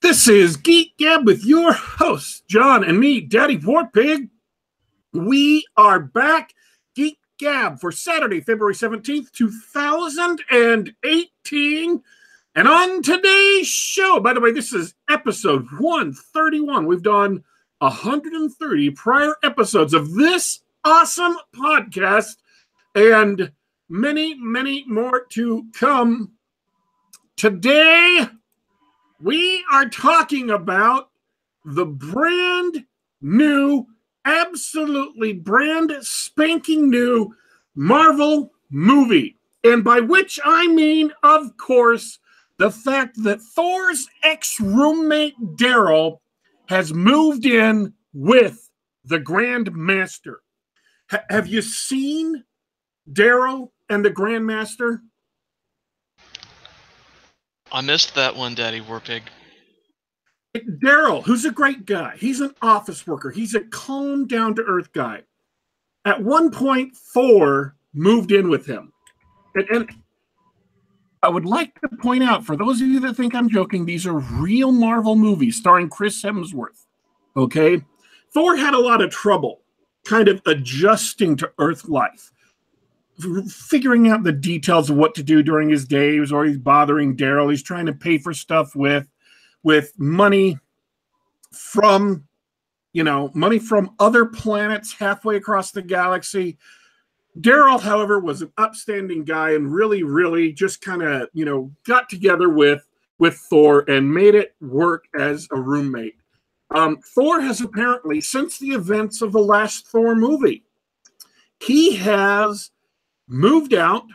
This is Geek Gab with your hosts, John and me, Daddy Warpig. We are back, Geek Gab, for Saturday, February 17th, 2018. And on today's show, by the way, this is episode 131. We've done 130 prior episodes of this awesome podcast and many, many more to come. Today, we are talking about the brand new, absolutely brand spanking new Marvel movie. And by which I mean, of course, the fact that Thor's ex-roommate Daryl has moved in with the Grandmaster. Have you seen Daryl and the Grandmaster? I missed that one, Daddy Warpig. Daryl, who's a great guy. He's an office worker. He's a calm, down-to-earth guy. At one point, Thor moved in with him. And I would like to point out, for those of you that think I'm joking, these are real Marvel movies starring Chris Hemsworth. Okay? Thor had a lot of trouble kind of adjusting to Earth life, figuring out the details of what to do during his days, or he's bothering Daryl. He's trying to pay for stuff with money from, money from other planets halfway across the galaxy. Daryl, however, was an upstanding guy and really, really just kind of, got together with Thor and made it work as a roommate. Thor has apparently, since the events of the last Thor movie, he has moved out.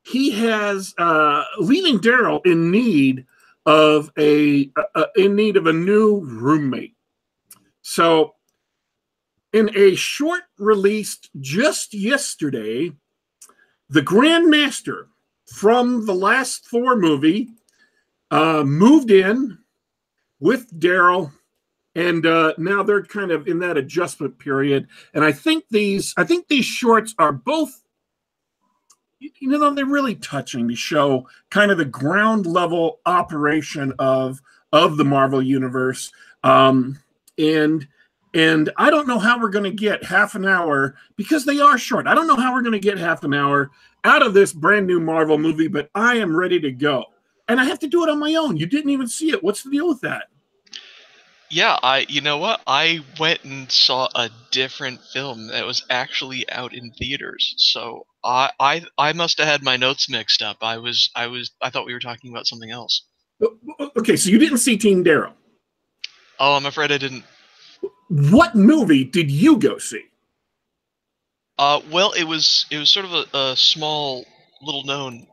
He has leaving Daryl in need of a new roommate. So, in a short released just yesterday, the Grandmaster from the last Thor movie moved in with Daryl, and now they're kind of in that adjustment period. And I think these shorts are both, they're really touching to show kind of the ground level operation of the Marvel universe. And I don't know how we're going to get half an hour, because they are short. I don't know how we're going to get half an hour out of this brand new Marvel movie, but I am ready to go. And I have to do it on my own. You didn't even see it. What's the deal with that? Yeah, you know what? I went and saw a different film that was actually out in theaters. So I must have had my notes mixed up. I thought we were talking about something else. Okay, so you didn't see Team Daryl. Oh, I'm afraid I didn't. What movie did you go see? Well, it was sort of a small, little known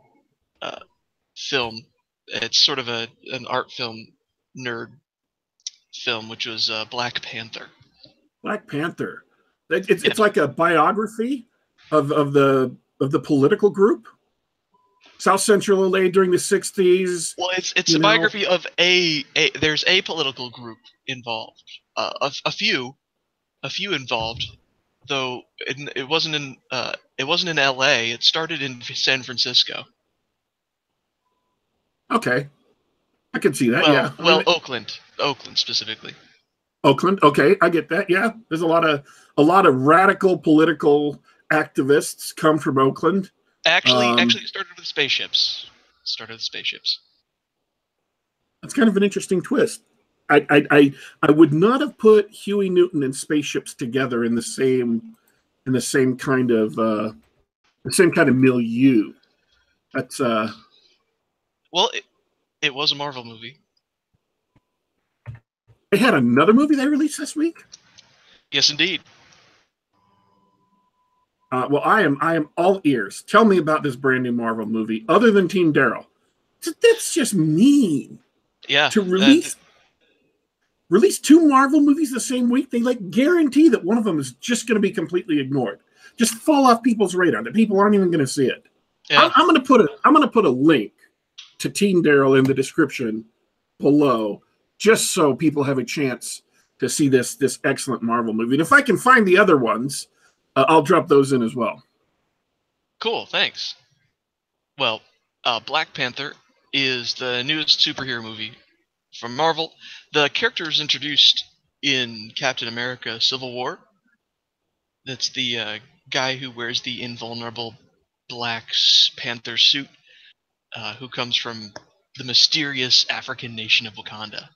film. It's sort of an art film nerd film, which was Black Panther. Black Panther. It's like a biography of the political group, South Central LA during the 60s. Well, it's a biography of there's a political group involved. A few involved, though it wasn't in LA. It started in San Francisco. Okay, I can see that. Well, Oakland specifically. Oakland. Okay, I get that. Yeah, there's a lot of radical political activists come from Oakland. Actually, it started with spaceships. That's kind of an interesting twist. I would not have put Huey Newton and spaceships together in the same kind of milieu. That's well, it was a Marvel movie. They had another movie they released this week. Yes, indeed. Well, I am all ears. Tell me about this brand new Marvel movie, other than Team Daryl. That's just mean. Yeah. To release two Marvel movies the same week, they guarantee that one of them is just going to be completely ignored, just fall off people's radar, that people aren't even going to see it. Yeah. I'm going to put a link to Team Daryl in the description below, just so people have a chance to see this excellent Marvel movie. And if I can find the other ones, I'll drop those in as well. Cool, thanks. Well, Black Panther is the newest superhero movie from Marvel. The character is introduced in Captain America: Civil War. That's the guy who wears the invulnerable Black Panther suit, who comes from the mysterious African nation of Wakanda.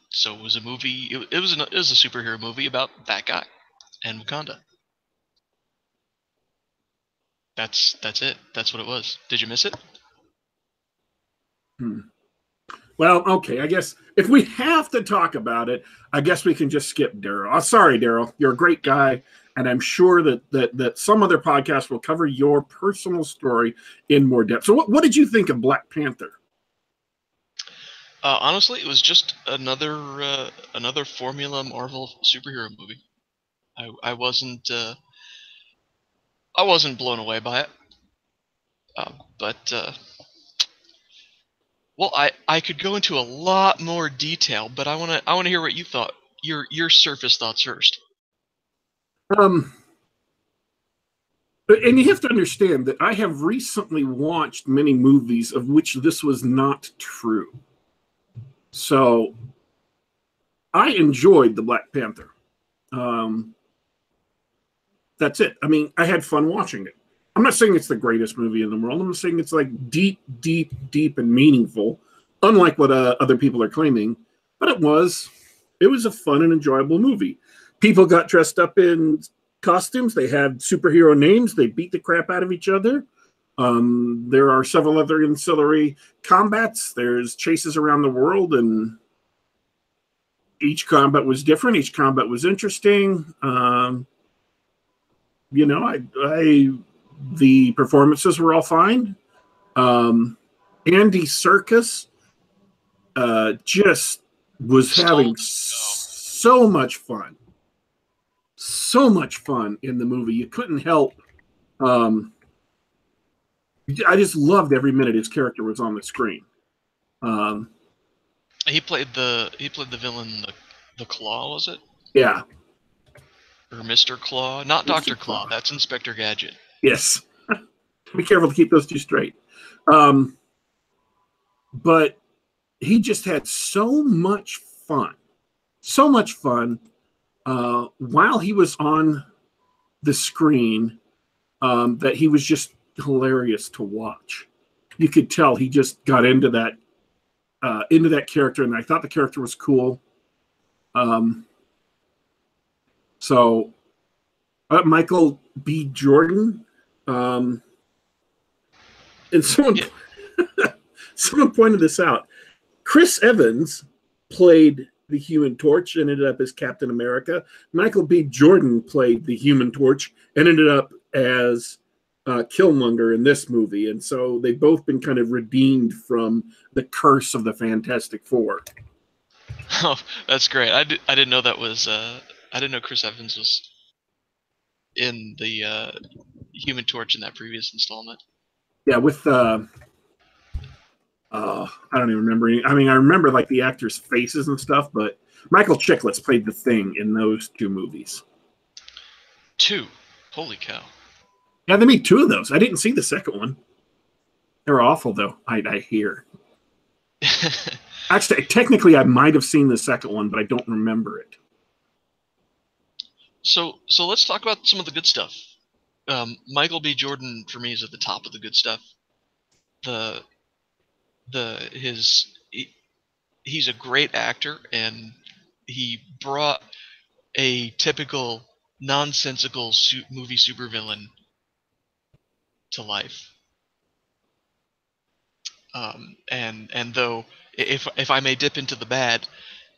So it was a movie. It was a superhero movie about that guy and Wakanda. That's it. That's what it was. Did you miss it? Well, okay. I guess if we have to talk about it, I guess we can just skip Daryl. Oh, sorry, Daryl. You're a great guy, and I'm sure that some other podcast will cover your personal story in more depth. So, what did you think of Black Panther? Honestly, it was just another formula Marvel superhero movie. I wasn't blown away by it, but well, I could go into a lot more detail, but I wanna hear what you thought. Your surface thoughts first. Um, and you have to understand that I have recently watched many movies of which this was not true. So, I enjoyed the Black Panther. That's it. I mean, I had fun watching it. I'm not saying it's the greatest movie in the world. I'm saying it's like deep, deep, deep, and meaningful, unlike what other people are claiming. But it was a fun and enjoyable movie. People got dressed up in costumes. They had superhero names. They beat the crap out of each other. There are several other ancillary combats. There's chases around the world, and each combat was different. Each combat was interesting. You know, the performances were all fine. Andy Serkis just was having so much fun in the movie. You couldn't help. I just loved every minute his character was on the screen. He played the villain, the Claw, was it? Yeah. Or Mr. Claw? Not Dr. Claw. That's Inspector Gadget. Yes. Be careful to keep those two straight. But he just had so much fun while he was on the screen, that he was just hilarious to watch. You could tell he just got into that character, and I thought the character was cool. So Michael B. Jordan, and someone pointed this out. Chris Evans played the Human Torch and ended up as Captain America. Michael B. Jordan played the Human Torch and ended up as Killmonger in this movie. And so they've both been kind of redeemed from the curse of the Fantastic Four. Oh, that's great. I didn't know that was. I didn't know Chris Evans was in the Human Torch in that previous installment. Yeah, with I don't even remember. I mean, I remember like the actors' faces and stuff, but Michael Chiklis played the Thing in those two movies. 2. Holy cow. Yeah, they made 2 of those. I didn't see the second one. They were awful, though, I hear. Actually, technically, I might have seen the second one, but I don't remember it. So let's talk about some of the good stuff. Michael B. Jordan, for me, is at the top of the good stuff. He's a great actor, and he brought a typical nonsensical movie supervillain to life. And though, if I may dip into the bad,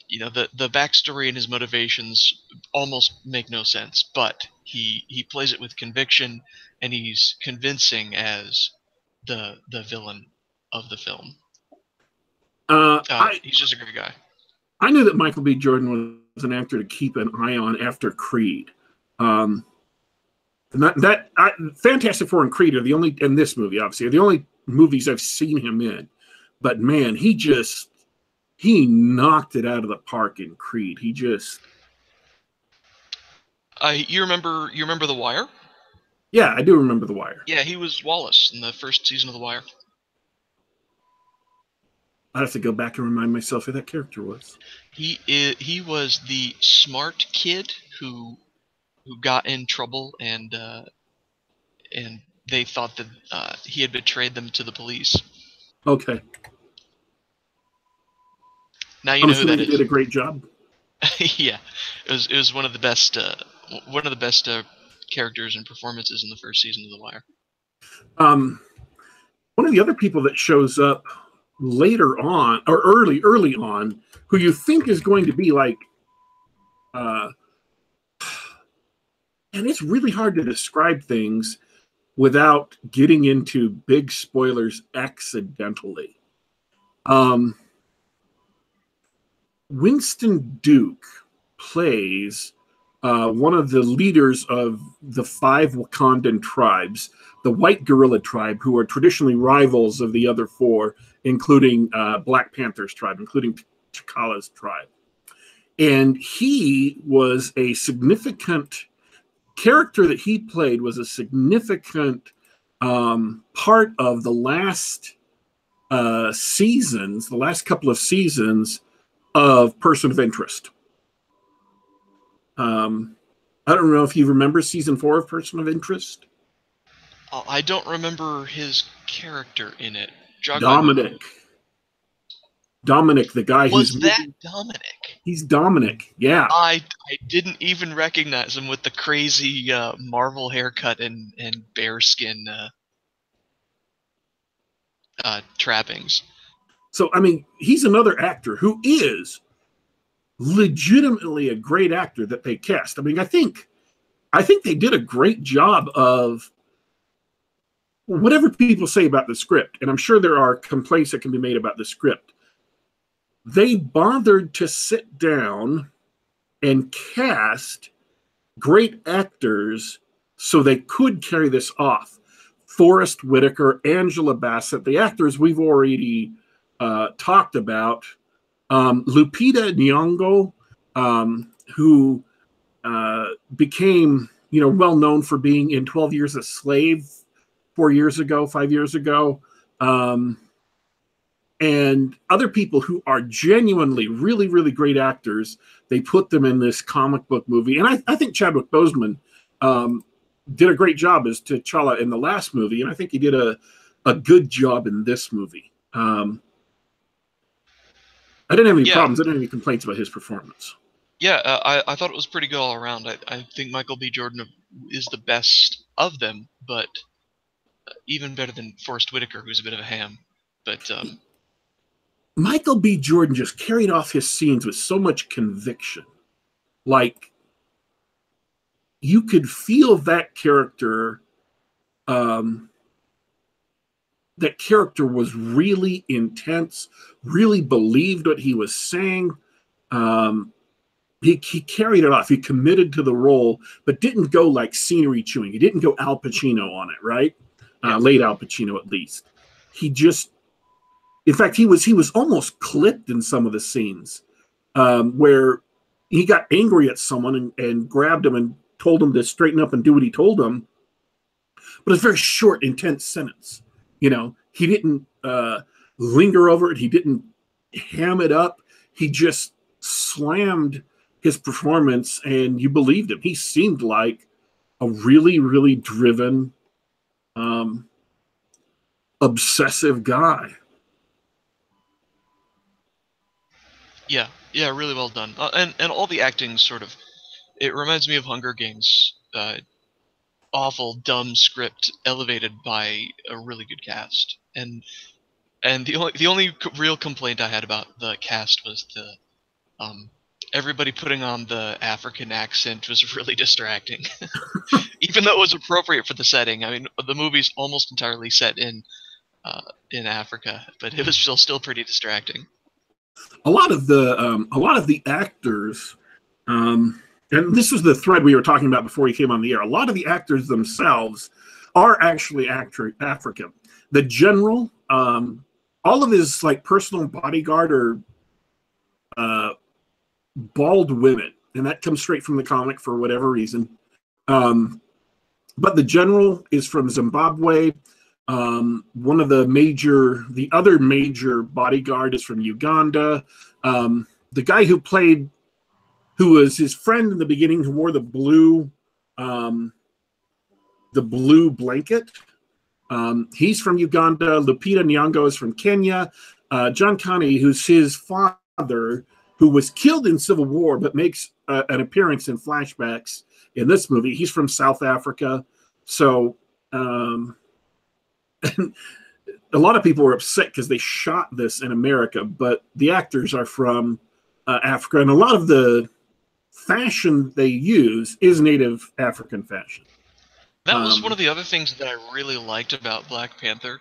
you know, the backstory and his motivations almost make no sense, but he plays it with conviction, and he's convincing as the villain of the film. He's just a great guy. I knew that Michael B. Jordan was an actor to keep an eye on after Creed. And Fantastic Four and Creed are the only, in this movie, obviously, are the only movies I've seen him in. But man, he knocked it out of the park in Creed. He just. You remember The Wire? Yeah, I do remember The Wire. Yeah, he was Wallace in the first season of The Wire. I have to go back and remind myself who that character was. He was the smart kid who got in trouble, and they thought that he had betrayed them to the police. Okay. Now you I'm know who sure that he is. did a great job. Yeah, it was one of the best characters and performances in the first season of The Wire. One of the other people that shows up later on, or early on, who you think is going to be like, and it's really hard to describe things without getting into big spoilers accidentally. Winston Duke plays one of the leaders of the 5 Wakandan tribes, the White Gorilla tribe, who are traditionally rivals of the other 4, including Black Panther's tribe, including T'Challa's tribe. And he was a significant character that he played, was a significant part of the last seasons, the last couple of seasons of Person of Interest. I don't know if you remember season 4 of Person of Interest. I don't remember his character in it. Dominic, the guy was that Dominic? He's Dominic. Yeah. I didn't even recognize him with the crazy Marvel haircut and bearskin trappings. So I mean, he's another actor who is legitimately a great actor that they cast. I mean, I think they did a great job of whatever people say about the script, and I'm sure there are complaints that can be made about the script. They bothered to sit down and cast great actors so they could carry this off. Forrest Whitaker, Angela Bassett, the actors we've already talked about. Lupita Nyong'o, who became well known for being in 12 Years a Slave 5 years ago, and other people who are genuinely really, really great actors. They put them in this comic book movie, and I think Chadwick Boseman did a great job as T'Challa in the last movie, and I think he did a good job in this movie. I didn't have any problems. I didn't have any complaints about his performance. Yeah, I thought it was pretty good all around. I think Michael B. Jordan is the best of them, but even better than Forrest Whitaker, who's a bit of a ham. But Michael B. Jordan just carried off his scenes with so much conviction. Like, you could feel that character. That character was really intense, really believed what he was saying. He carried it off. He committed to the role, but didn't go like scenery chewing. He didn't go Al Pacino on it, right? Late Al Pacino, at least. He just, in fact, he was almost clipped in some of the scenes where he got angry at someone and grabbed him and told him to straighten up and do what he told him. But it's a very short, intense sentence. He didn't linger over it. He didn't ham it up. He just slammed his performance, and you believed him. He seemed like a really, really driven, obsessive guy. Yeah, really well done. And all the acting it reminds me of Hunger Games. Awful, dumb script elevated by a really good cast. And the only real complaint I had about the cast was everybody putting on the African accent was really distracting. Even though it was appropriate for the setting. I mean, the movie's almost entirely set in Africa, but it was still pretty distracting. A lot of the actors, and this was the thread we were talking about before he came on the air. A lot of the actors themselves are actually African. The general, all of his personal bodyguard are bald women, and that comes straight from the comic for whatever reason. But the general is from Zimbabwe. One of the other major bodyguard is from Uganda. The guy who was his friend in the beginning, who wore the blue blanket. He's from Uganda. Lupita Nyong'o is from Kenya. John Connie, who's his father, who was killed in Civil War but makes an appearance in flashbacks in this movie. He's from South Africa. So a lot of people were upset because they shot this in America, but the actors are from Africa, and a lot of the fashion they use is native African fashion. That was one of the other things that I really liked about Black Panther.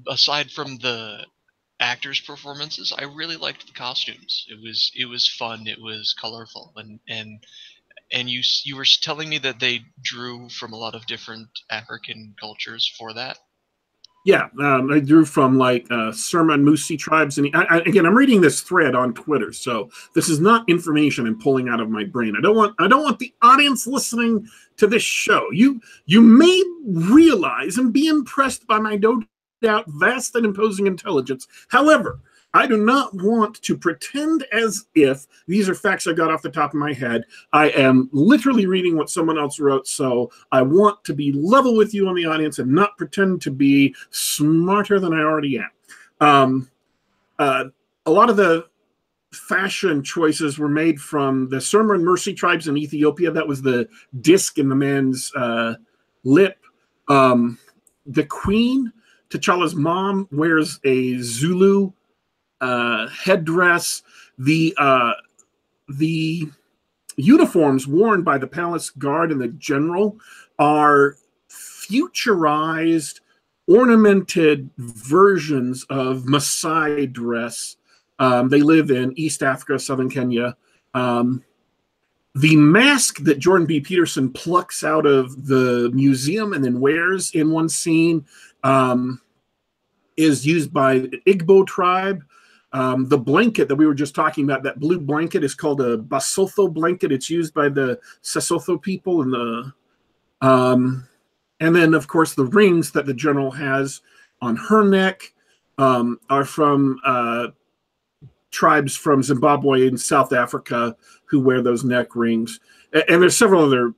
Aside from the actors' performances, I really liked the costumes. It was fun. It was colorful, and you were telling me that they drew from a lot of different African cultures for that. Yeah, I drew from like Surma and Musi tribes, and again, I'm reading this thread on Twitter, so this is not information I'm pulling out of my brain. I don't want the audience listening to this show. You may realize and be impressed by my no doubt vast and imposing intelligence. However, I do not want to pretend as if these are facts I got off the top of my head. I am literally reading what someone else wrote, so I want to be level with you on the audience and not pretend to be smarter than I already am. A lot of the fashion choices were made from the Surma and Mercy tribes in Ethiopia. That was the disc in the man's lip. The queen, T'Challa's mom, wears a Zulu headdress. The uniforms worn by the palace guard and the general are futurized, ornamented versions of Maasai dress. They live in East Africa, southern Kenya. The mask that Jordan B. Peterson plucks out of the museum and then wears in one scene is used by the Igbo tribe. The blanket that we were just talking about, that blue blanket, is called a Basotho blanket. It's used by the Sesotho people. And then, of course, the rings that the general has on her neck are from tribes from Zimbabwe and South Africa who wear those neck rings. And there's several other,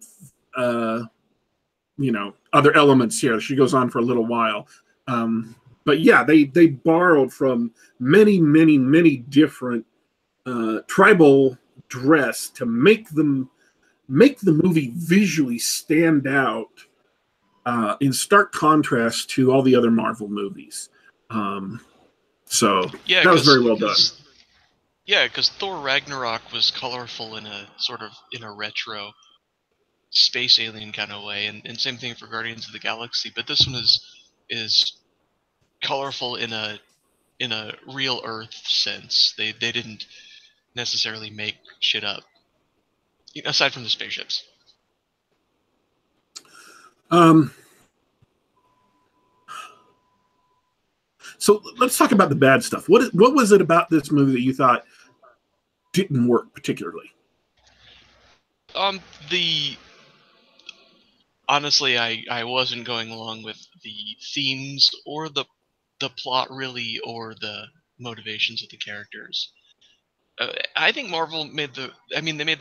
other elements here. She goes on for a little while. But yeah, they borrowed from many, many, many different tribal dress to make the movie visually stand out in stark contrast to all the other Marvel movies. So yeah, that was very well done. Yeah, because Thor Ragnarok was colorful in a retro space alien kind of way, and same thing for Guardians of the Galaxy. But this one is colorful in a real Earth sense. They didn't necessarily make shit up, aside from the spaceships. So let's talk about the bad stuff. What was it about this movie that you thought didn't work particularly? Honestly, I wasn't going along with the themes or the plot really, or the motivations of the characters. I think Marvel made the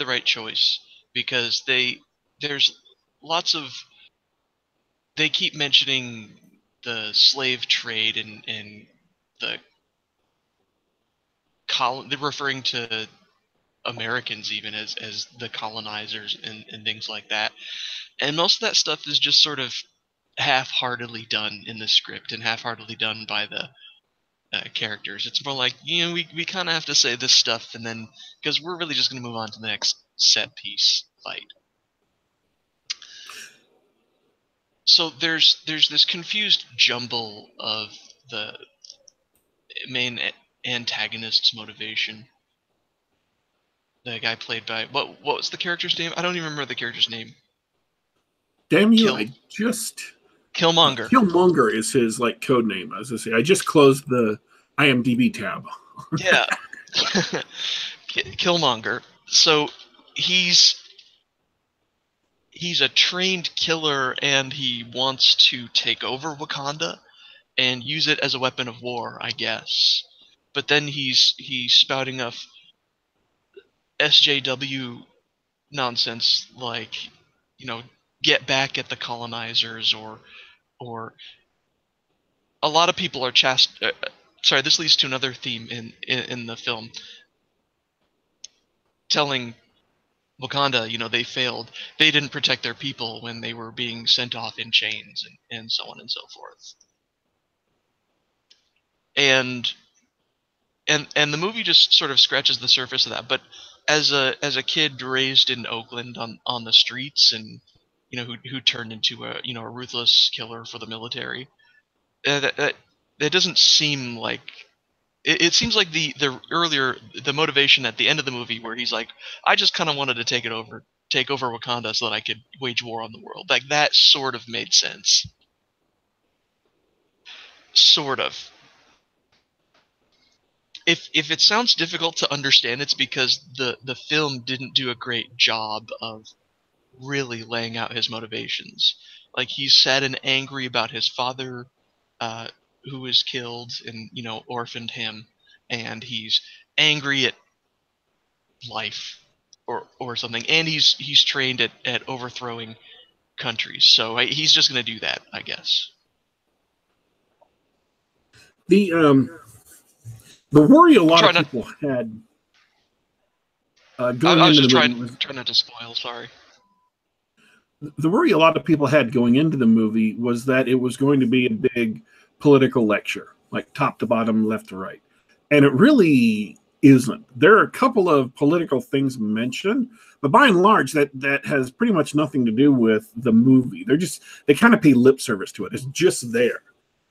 right choice, because there's lots of, they keep mentioning the slave trade and they're referring to Americans even as the colonizers and things like that. And most of that stuff is just sort of half-heartedly done in the script and half-heartedly done by the characters. It's more like, we kind of have to say this stuff, and then, because we're really just going to move on to the next set piece fight. So there's this confused jumble of the main antagonist's motivation. The guy played by, what was the character's name? I don't even remember the character's name. Damn you! Killmonger. Killmonger is his code name. As I say, I just closed the IMDb tab. Yeah, Killmonger. So he's he's a trained killer and he wants to take over Wakanda and use it as a weapon of war, I guess. But then he's spouting off SJW nonsense like, you know, get back at the colonizers, or a lot of people are sorry, this leads to another theme in the film, telling Wakanda, you know, they failed. They didn't protect their people when they were being sent off in chains, and so on and so forth. And the movie just sort of scratches the surface of that. But as a kid raised in Oakland on the streets, and you know, who turned into a, you know, a ruthless killer for the military, that doesn't seem like it seems like the motivation at the end of the movie, where he's like, I just kind of wanted to take over Wakanda so that I could wage war on the world. Like, that sort of made sense. Sort of. If it sounds difficult to understand, it's because the film didn't do a great job of really laying out his motivations. Like, he's sad and angry about his father, uh, who was killed and, you know, orphaned him, and he's angry at life, or something, and he's trained at overthrowing countries, so he's just going to do that, I guess. The worry a lot Try of not. people had I, going I was into the just movie was trying not to spoil. Sorry. the worry a lot of people had going into the movie was that it was going to be a big political lecture, like top to bottom, left to right. And it really isn't. There are a couple of political things mentioned, but by and large, that has pretty much nothing to do with the movie. They kind of pay lip service to it. It's just there.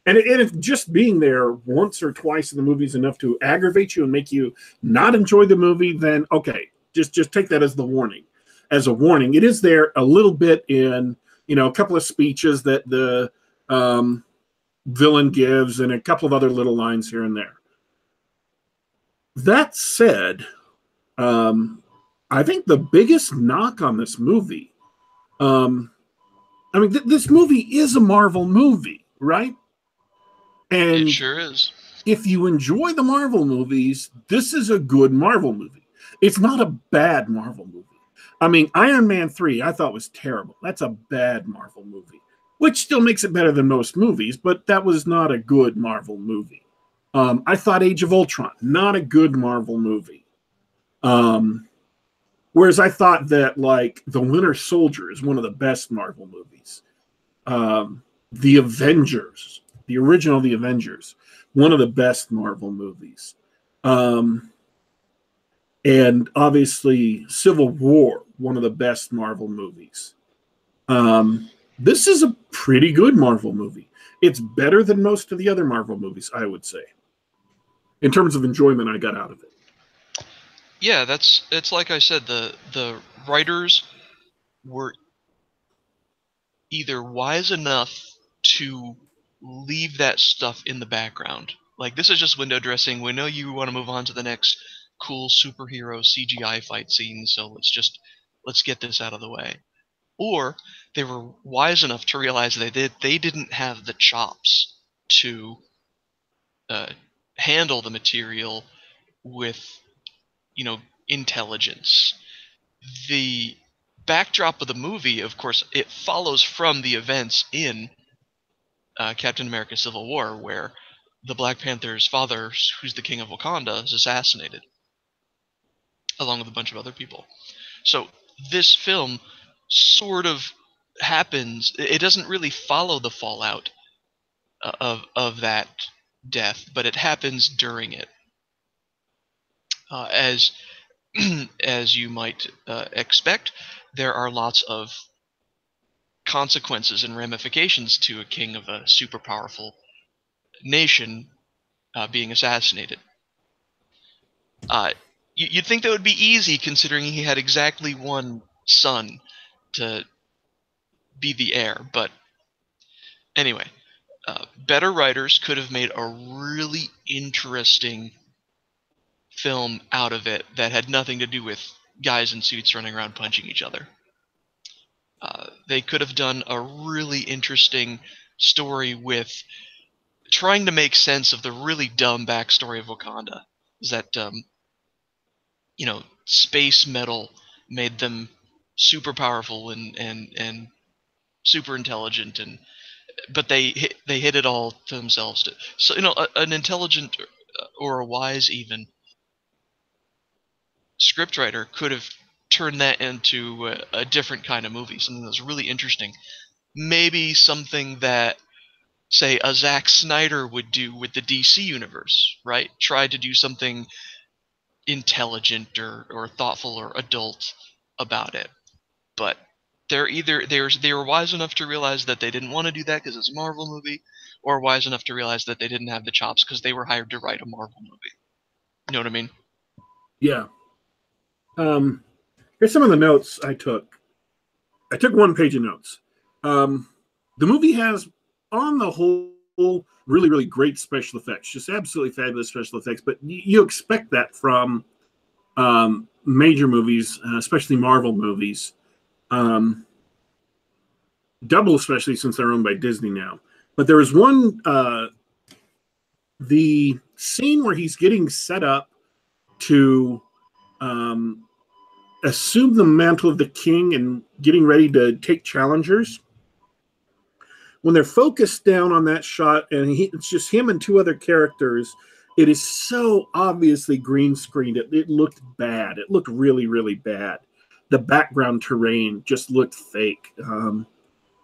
And if just being there once or twice in the movie is enough to aggravate you and make you not enjoy the movie, then okay, just take that as the warning. As a warning, it is there a little bit in, you know, a couple of speeches that the villain gives, and a couple of other little lines here and there. That said, I think the biggest knock on this movie, I mean, this movie is a Marvel movie, right? It And sure is. if you enjoy the Marvel movies, this is a good Marvel movie. It's not a bad Marvel movie. I mean, Iron Man 3, I thought was terrible. That's a bad Marvel movie, which still makes it better than most movies, but that was not a good Marvel movie. I thought Age of Ultron, not a good Marvel movie. Whereas I thought that, like, The Winter Soldier is one of the best Marvel movies. The Avengers, the original The Avengers, one of the best Marvel movies. And obviously Civil War, one of the best Marvel movies. This is a pretty good Marvel movie. It's better than most of the other Marvel movies, I would say, in terms of enjoyment I got out of it. Yeah, it's like I said, the writers were either wise enough to leave that stuff in the background. Like, this is just window dressing. We know you want to move on to the next cool superhero CGI fight scene, so let's get this out of the way. Or they were wise enough to realize they didn't have the chops to uh, handle the material with, you know, intelligence. The backdrop of the movie, of course, it follows from the events in Captain America: Civil War, where the Black Panther's father, who's the king of Wakanda, is assassinated, along with a bunch of other people. So this film sort of happens. It doesn't really follow the fallout of that death, but it happens during it, as as you might expect. There are lots of consequences and ramifications to a king of a super powerful nation being assassinated. Uh, you'd think that would be easy, considering he had exactly one son to be the heir. But anyway, better writers could have made a really interesting film out of it that had nothing to do with guys in suits running around punching each other. They could have done a really interesting story with trying to make sense of the really dumb backstory of Wakanda. Is that space metal made them super powerful and super intelligent, and but they hid it all to themselves. So an intelligent or a wise even scriptwriter could have turned that into a different kind of movie, something that was really interesting. Maybe something that, say, a Zack Snyder would do with the DC universe, right? Try to do something intelligent or thoughtful or adult about it. But they were wise enough to realize that they didn't want to do that because it's a Marvel movie, or wise enough to realize that they didn't have the chops because they were hired to write a Marvel movie. You know what I mean? Yeah. Here's some of the notes I took. I took 1 page of notes. The movie has, on the whole, really, really great special effects. Just absolutely fabulous special effects. But you expect that from major movies, especially Marvel movies. Double, especially since they're owned by Disney now. But there was one, the scene where he's getting set up to assume the mantle of the king and getting ready to take challengers. When they're focused down on that shot, and it's just him and 2 other characters, it is so obviously green screened. It looked bad. It looked really, really bad. The background terrain just looked fake.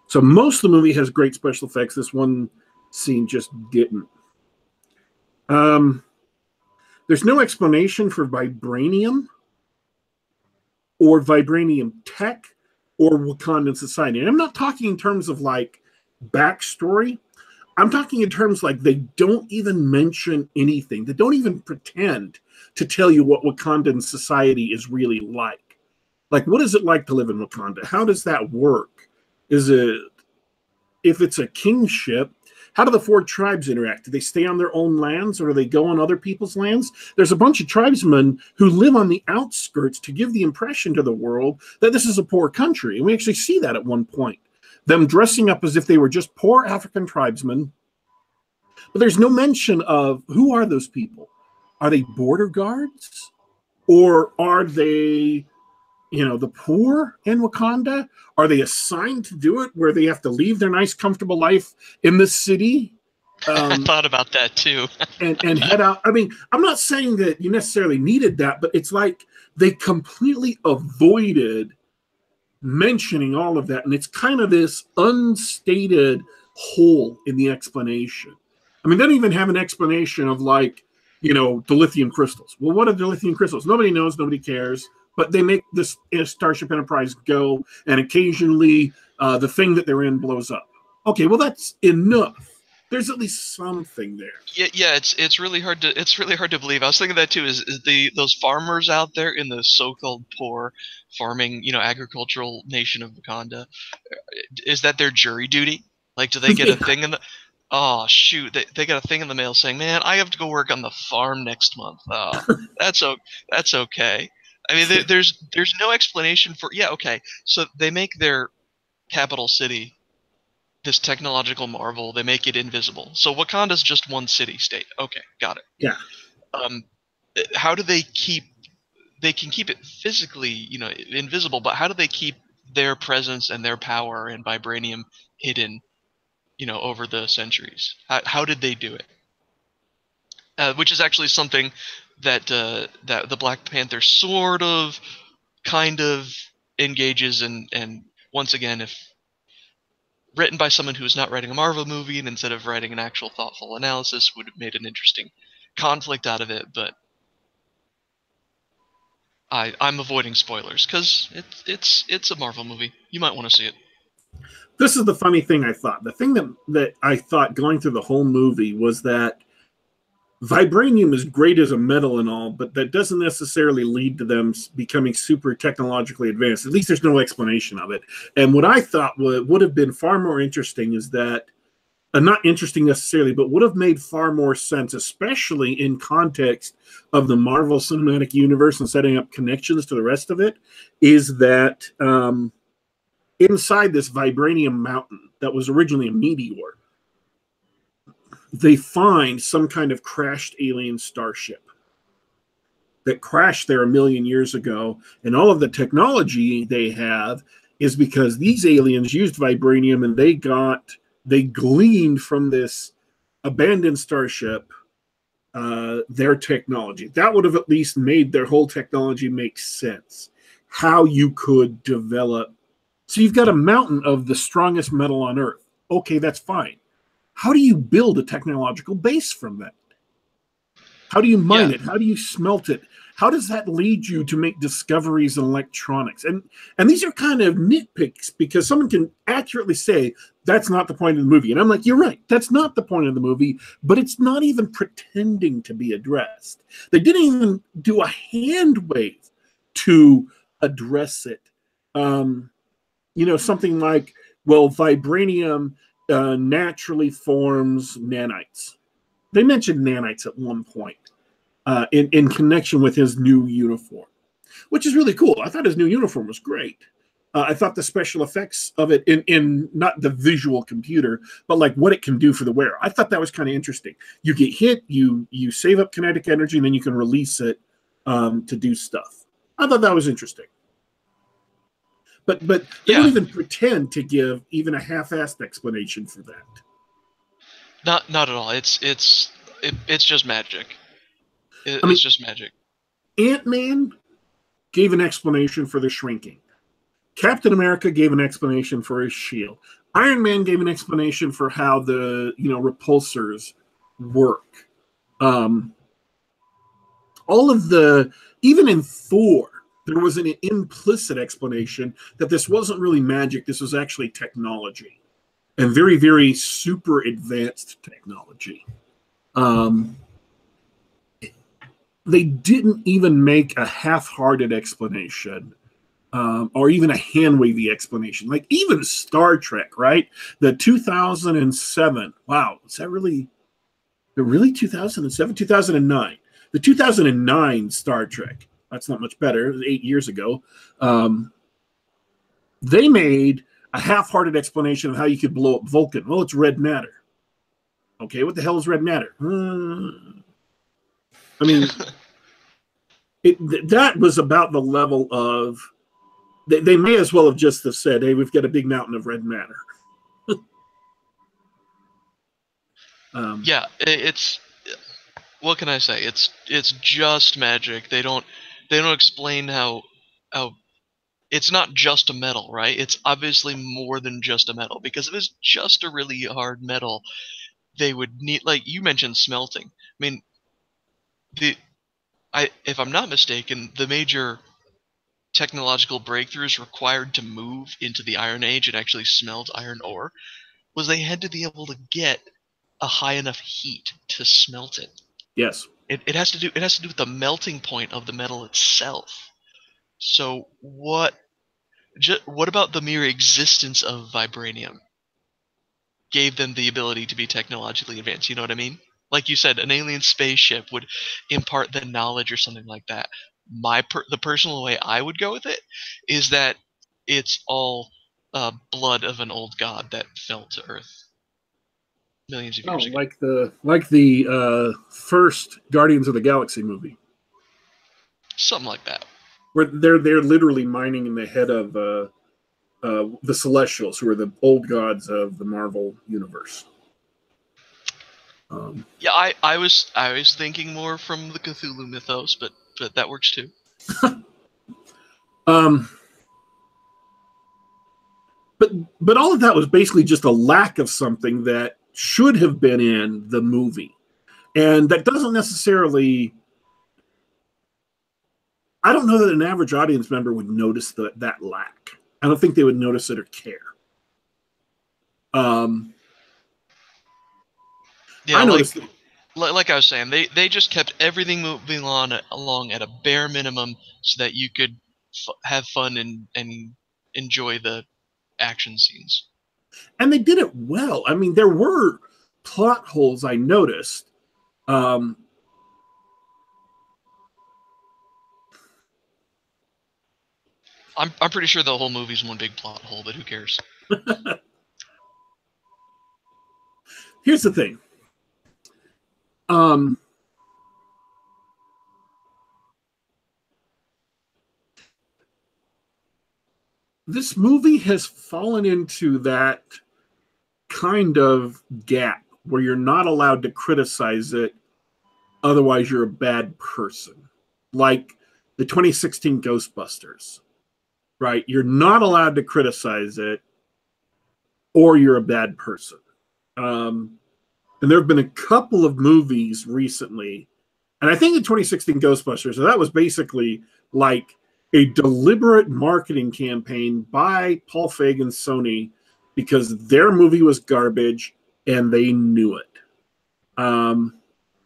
So most of the movie has great special effects. This one scene just didn't. There's no explanation for vibranium or vibranium tech or Wakandan society. And I'm not talking in terms of like backstory. I'm talking in terms like they don't even mention anything. They don't even pretend to tell you what Wakandan society is really like. Like, what is it like to live in Wakanda? How does that work? Is it, if it's a kingship, how do the 4 tribes interact? Do they stay on their own lands or do they go on other people's lands? There's a bunch of tribesmen who live on the outskirts to give the impression to the world that this is a poor country. And we actually see that at one point. Them dressing up as if they were just poor African tribesmen. But there's no mention of who are those people. Are they border guards? Or are they, the poor in Wakanda? Are they assigned to do it where they have to leave their nice, comfortable life in the city? I thought about that too. and head out. I mean, I'm not saying that you necessarily needed that, but it's like they completely avoided mentioning all of that. And it's kind of this unstated hole in the explanation. I mean, they don't even have an explanation of like, the lithium crystals. Well, what are the lithium crystals? Nobody knows, nobody cares. But they make this Starship Enterprise go, and occasionally the thing that they're in blows up. Okay, well that's enough. There's at least something there. Yeah. It's really hard to believe. I was thinking that too. Is those farmers out there in the so-called poor farming, agricultural nation of Wakanda? Is that their jury duty? Like, do they get a thing in the? Oh shoot! They got a thing in the mail saying, "Man, I have to go work on the farm next month." That's okay. I mean, there's no explanation for. Yeah, okay. So they make their capital city this technological marvel. They make it invisible. So Wakanda's just one city-state. Okay, got it. Yeah. How do they keep? They can keep it physically, invisible, but how do they keep their presence and their power and vibranium hidden, over the centuries? How did they do it? Which is actually something that the Black Panther sort of, kind of engages in, and once again, if written by someone who is not writing a Marvel movie and instead of writing an actual thoughtful analysis, would have made an interesting conflict out of it. But I'm avoiding spoilers because it's a Marvel movie. You might want to see it. This is the funny thing I thought. The thing that I thought going through the whole movie was that vibranium is great as a metal and all, but that doesn't necessarily lead to them becoming super technologically advanced. At least there's no explanation of it. And what I thought would have been far more interesting is that, not interesting necessarily, but would have made far more sense, especially in context of the Marvel Cinematic Universe and setting up connections to the rest of it, is that inside this vibranium mountain that was originally a meteor, they find some kind of crashed alien starship that crashed there a million years ago. And all of the technology they have is because these aliens used vibranium, and they gleaned from this abandoned starship their technology. That would have at least made their whole technology make sense. How you could develop. So you've got a mountain of the strongest metal on Earth. Okay, that's fine. How do you build a technological base from that? How do you mine it? How do you smelt it? How does that lead you to make discoveries in electronics? And these are kind of nitpicks, because someone can accurately say that's not the point of the movie. And I'm like, you're right, that's not the point of the movie, but it's not even pretending to be addressed. They didn't even do a hand wave to address it. Something like, well, vibranium naturally forms nanites. They mentioned nanites at one point in connection with his new uniform, which is really cool. I thought his new uniform was great. I thought the special effects of it in not the visual computer, but like what it can do for the wearer. I thought that was kind of interesting. You get hit, you save up kinetic energy, and then you can release it to do stuff. I thought that was interesting. But they don't even pretend to give even a half-assed explanation for that. Not at all. It's just magic. It's just magic. Ant-Man gave an explanation for the shrinking. Captain America gave an explanation for his shield. Iron Man gave an explanation for how the repulsors work. All of the, even in Thor, there was an implicit explanation that this wasn't really magic. This was actually technology, and very, very super advanced technology. They didn't even make a half-hearted explanation, or even a hand-wavy explanation. Like even Star Trek, right? The 2007. Wow, is that really 2007? 2009. The 2009 Star Trek. That's not much better. It was 8 years ago. They made a half-hearted explanation of how you could blow up Vulcan. Well, it's red matter. Okay, what the hell is red matter? I mean, that was about the level of. They may as well have just have said, "Hey, we've got a big mountain of red matter." It's. What can I say? It's just magic. They don't explain how it's not just a metal, right? It's obviously more than just a metal, because if it's just a really hard metal, they would need, like you mentioned, smelting. I mean, if I'm not mistaken, the major technological breakthroughs required to move into the Iron Age and actually smelt iron ore was they had to be able to get a high enough heat to smelt it. Yes. It has to do with the melting point of the metal itself. So what about the mere existence of vibranium gave them the ability to be technologically advanced? You know what I mean? Like you said, an alien spaceship would impart the knowledge or something like that. The personal way I would go with it is that it's all blood of an old god that fell to Earth millions of years ago. Like the first Guardians of the Galaxy movie, something like that, where they're literally mining in the head of the Celestials, who are the old gods of the Marvel universe. I was thinking more from the Cthulhu mythos, but that works too. But all of that was basically just a lack of something that should have been in the movie, and that doesn't necessarily. I don't know that an average audience member would notice that lack. I don't think they would notice it or care. I noticed it. Like I was saying, they just kept everything moving along at a bare minimum so that you could have fun and enjoy the action scenes. And they did it well. I mean, there were plot holes I noticed. I'm pretty sure the whole movie's one big plot hole, but who cares? Here's the thing. This movie has fallen into that kind of gap where you're not allowed to criticize it, otherwise you're a bad person. Like the 2016 Ghostbusters, right? You're not allowed to criticize it, or you're a bad person. And there have been a couple of movies recently, and I think the 2016 Ghostbusters, so that was basically like a deliberate marketing campaign by Paul Feig and Sony because their movie was garbage and they knew it. And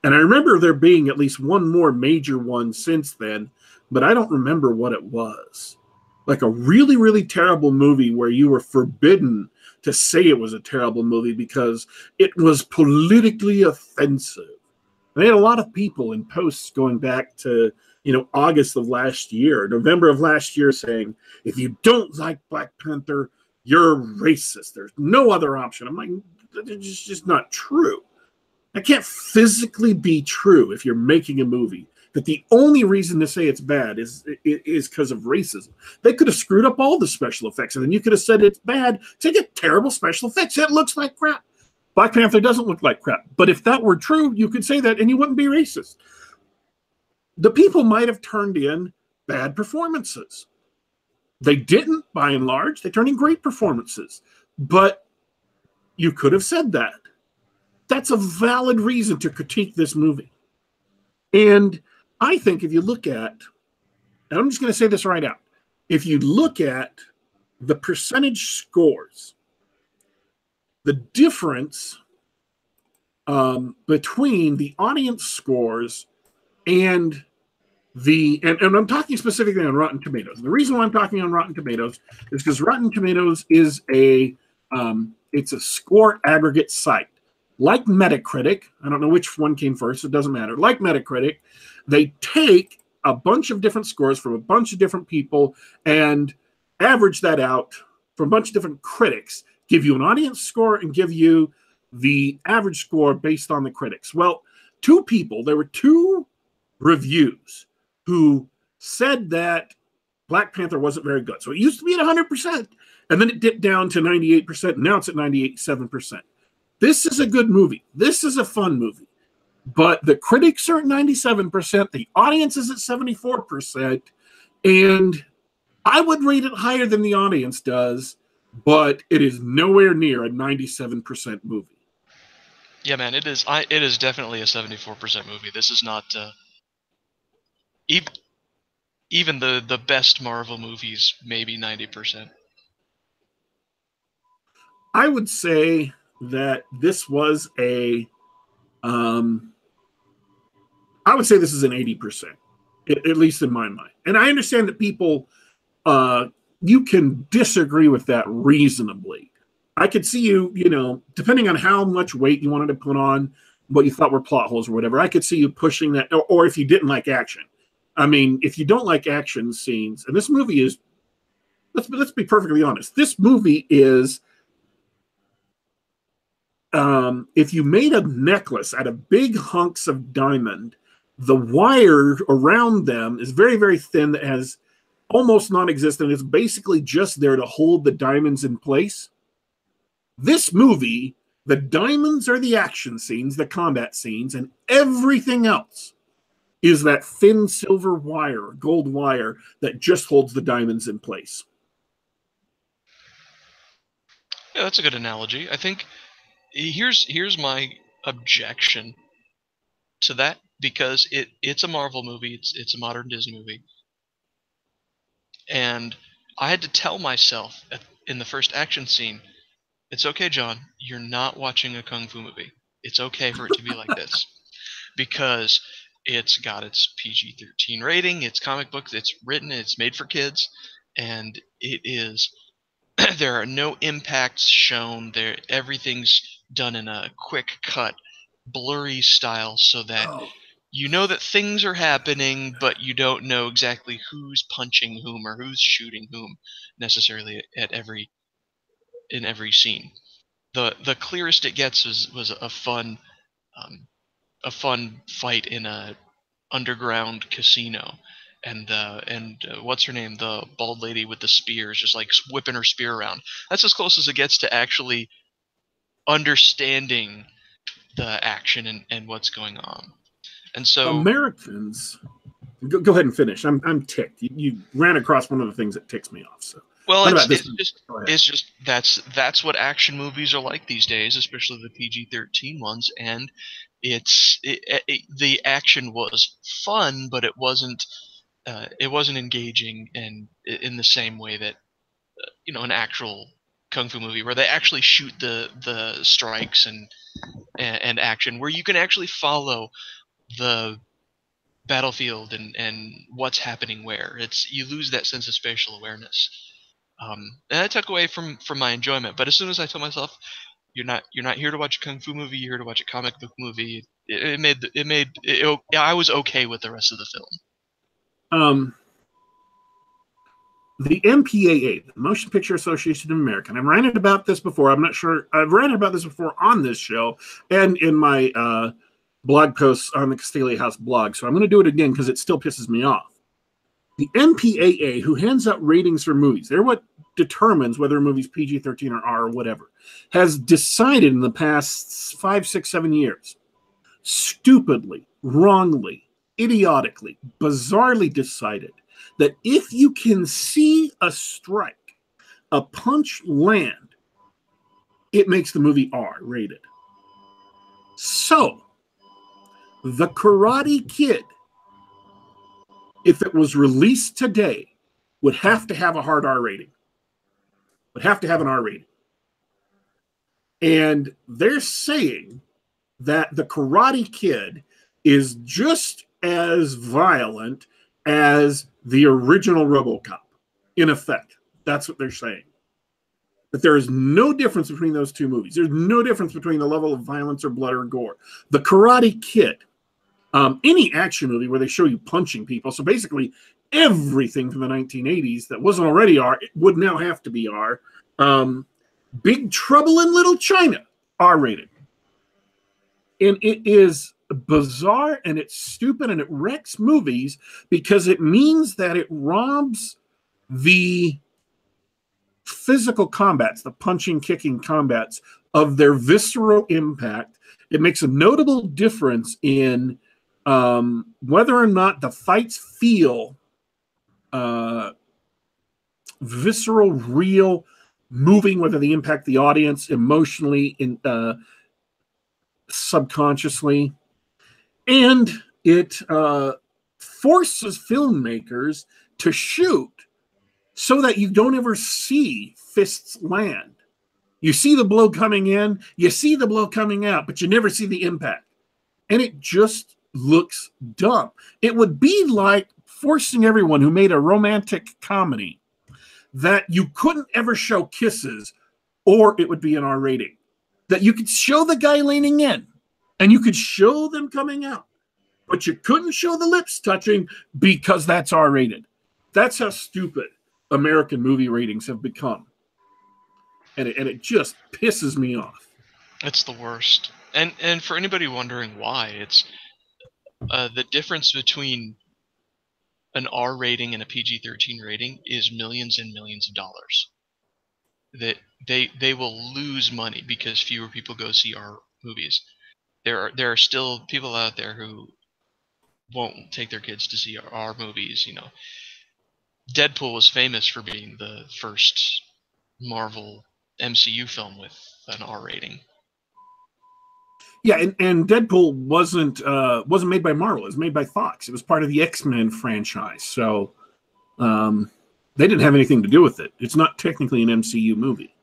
I remember there being at least one more major one since then, but I don't remember what it was. Like a really, really terrible movie where you were forbidden to say it was a terrible movie because it was politically offensive. They had a lot of people in posts going back to, August of last year, November of last year, saying, if you don't like Black Panther, you're racist. There's no other option. I'm like, it's just not true. That can't physically be true if you're making a movie. That the only reason to say it's bad is because of racism. They could have screwed up all the special effects, and then you could have said it's bad. Take a terrible special effects. It looks like crap. Black Panther doesn't look like crap. But if that were true, you could say that and you wouldn't be racist. The people might have turned in bad performances. They didn't, by and large. They turned in great performances. But you could have said that. That's a valid reason to critique this movie. And I think if you look at, and I'm just going to say this right out, if you look at the percentage scores, the difference between the audience scores and and I'm talking specifically on Rotten Tomatoes. The reason why I'm talking on Rotten Tomatoes is because Rotten Tomatoes is it's a score aggregate site. Like Metacritic, I don't know which one came first, it doesn't matter. Like Metacritic, they take a bunch of different scores from a bunch of different people and average that out from a bunch of different critics, give you an audience score and give you the average score based on the critics. Well, there were two reviews who said that Black Panther wasn't very good. So it used to be at 100%, and then it dipped down to 98%, and now it's at 98.7%. This is a good movie. This is a fun movie. But the critics are at 97%, the audience is at 74%, and I would rate it higher than the audience does, but it is nowhere near a 97% movie. Yeah, man, it is. It is definitely a 74% movie. This is not even the best Marvel movies, maybe 90%. I would say that this was I would say this is an 80%, at least in my mind. And I understand that people, you can disagree with that reasonably. I could see you, depending on how much weight you wanted to put on what you thought were plot holes or whatever, I could see you pushing that, or if you didn't like action. I mean, if you don't like action scenes, and this movie is, let's be perfectly honest, this movie is, if you made a necklace out of big hunks of diamond, the wire around them is very, very thin that has almost non-existent. It's basically just there to hold the diamonds in place. This movie, the diamonds are the action scenes, the combat scenes, and everything else is that thin silver wire, gold wire, that just holds the diamonds in place. Yeah, that's a good analogy. I think here's my objection to that, because it's a Marvel movie, it's a modern Disney movie, and I had to tell myself in the first action scene, it's okay, John, you're not watching a kung fu movie. It's okay for it to be like this, because it's got its PG-13 rating, it's comic books, it's written, it's made for kids, and it is there are no impacts shown there. Everything's done in a quick cut, blurry style so that Oh, you know that things are happening, but you don't know exactly who's punching whom or who's shooting whom necessarily in every scene. The clearest it gets was um, a fun fight in a underground casino, and what's her name, the bald lady with the spears, just like whipping her spear around. That's as close as it gets to actually understanding the action and what's going on. And so Americans, go ahead and finish. I'm ticked. You ran across one of the things that ticks me off. So well, what about this? it's just that's what action movies are like these days, especially the PG-13 ones. And the action was fun, but it wasn't engaging and in the same way that an actual kung fu movie where they actually shoot the strikes and action, where you can actually follow the battlefield and what's happening where. It's you lose that sense of spatial awareness. And that took away from my enjoyment. But as soon as I told myself, you're not here to watch a kung fu movie, you're here to watch a comic book movie, I was okay with the rest of the film. The MPAA, the Motion Picture Association of America, and I've ranted about this before. I'm not sure. I've ranted about this before on this show and in my blog posts on the Castalia House blog. So I'm going to do it again because it still pisses me off. The MPAA, who hands out ratings for movies, they're what determines whether a movie's PG-13 or R or whatever, has decided in the past 5, 6, 7 years, stupidly, wrongly, idiotically, bizarrely decided that if you can see a strike, a punch land, it makes the movie R rated. So, The Karate Kid, if it was released today, would have to have a hard R rating. Would have to have an R rating. And they're saying that The Karate Kid is just as violent as the original RoboCop. In effect, that's what they're saying. That there is no difference between those two movies. There's no difference between the level of violence or blood or gore. The Karate Kid, any action movie where they show you punching people, so basically everything from the 1980s that wasn't already R, it would now have to be R. Big Trouble in Little China, R-rated. And it is bizarre and it's stupid and it wrecks movies because it means that it robs the physical combats, the punching, kicking combats, of their visceral impact. It makes a notable difference in whether or not the fights feel visceral, real, moving, whether they impact the audience emotionally, subconsciously. And it forces filmmakers to shoot so that you don't ever see fists land. You see the blow coming in, you see the blow coming out, but you never see the impact. And it just looks dumb. It would be like forcing everyone who made a romantic comedy that you couldn't ever show kisses or it would be an R rating. That you could show the guy leaning in and you could show them coming out, but you couldn't show the lips touching because that's R rated. That's how stupid American movie ratings have become. And it just pisses me off. It's the worst. And for anybody wondering why, it's the difference between an R rating and a PG-13 rating is millions and millions of dollars. That they will lose money because fewer people go see R movies. There are still people out there who won't take their kids to see R movies. You know, Deadpool was famous for being the first Marvel MCU film with an R rating. Yeah, and Deadpool wasn't made by Marvel. It was made by Fox. It was part of the X-Men franchise. So they didn't have anything to do with it. It's not technically an MCU movie.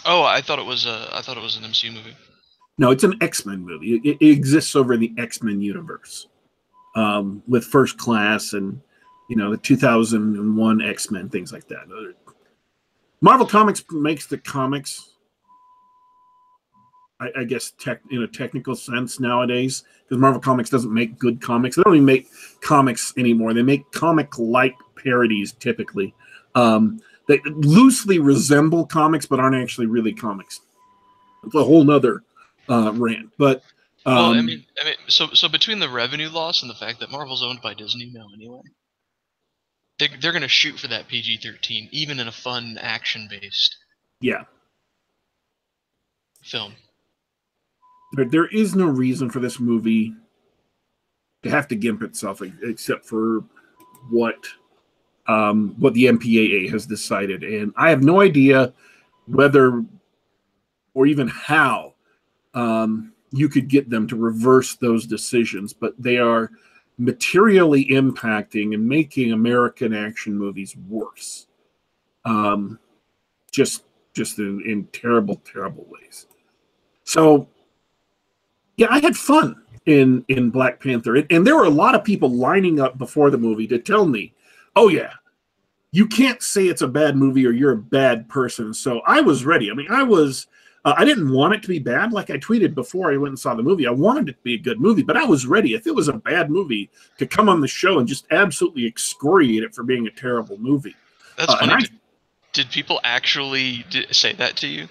Oh, I thought it was an MCU movie. No, it's an X-Men movie. It exists over in the X-Men universe with First Class and the 2001 X-Men, things like that. Marvel Comics makes the comics. I guess in a technical sense nowadays, because Marvel Comics doesn't make good comics. They don't even make comics anymore. They make comic-like parodies typically. They loosely resemble comics, but aren't actually really comics. It's a whole nother rant. But well, so between the revenue loss and the fact that Marvel's owned by Disney now anyway, they're gonna shoot for that PG-13, even in a fun action-based film. There is no reason for this movie to have to gimp itself, except for what the MPAA has decided, and I have no idea whether or even how you could get them to reverse those decisions, but they are materially impacting and making American action movies worse, just in terrible ways. So yeah, I had fun in Black Panther, and there were a lot of people lining up before the movie to tell me, oh yeah, you can't say it's a bad movie or you're a bad person. So I was ready. I mean, I didn't want it to be bad. Like I tweeted before I went and saw the movie, I wanted it to be a good movie, but I was ready. If it was a bad movie, to come on the show and just absolutely excoriate it for being a terrible movie. That's funny. Did people actually say that to you?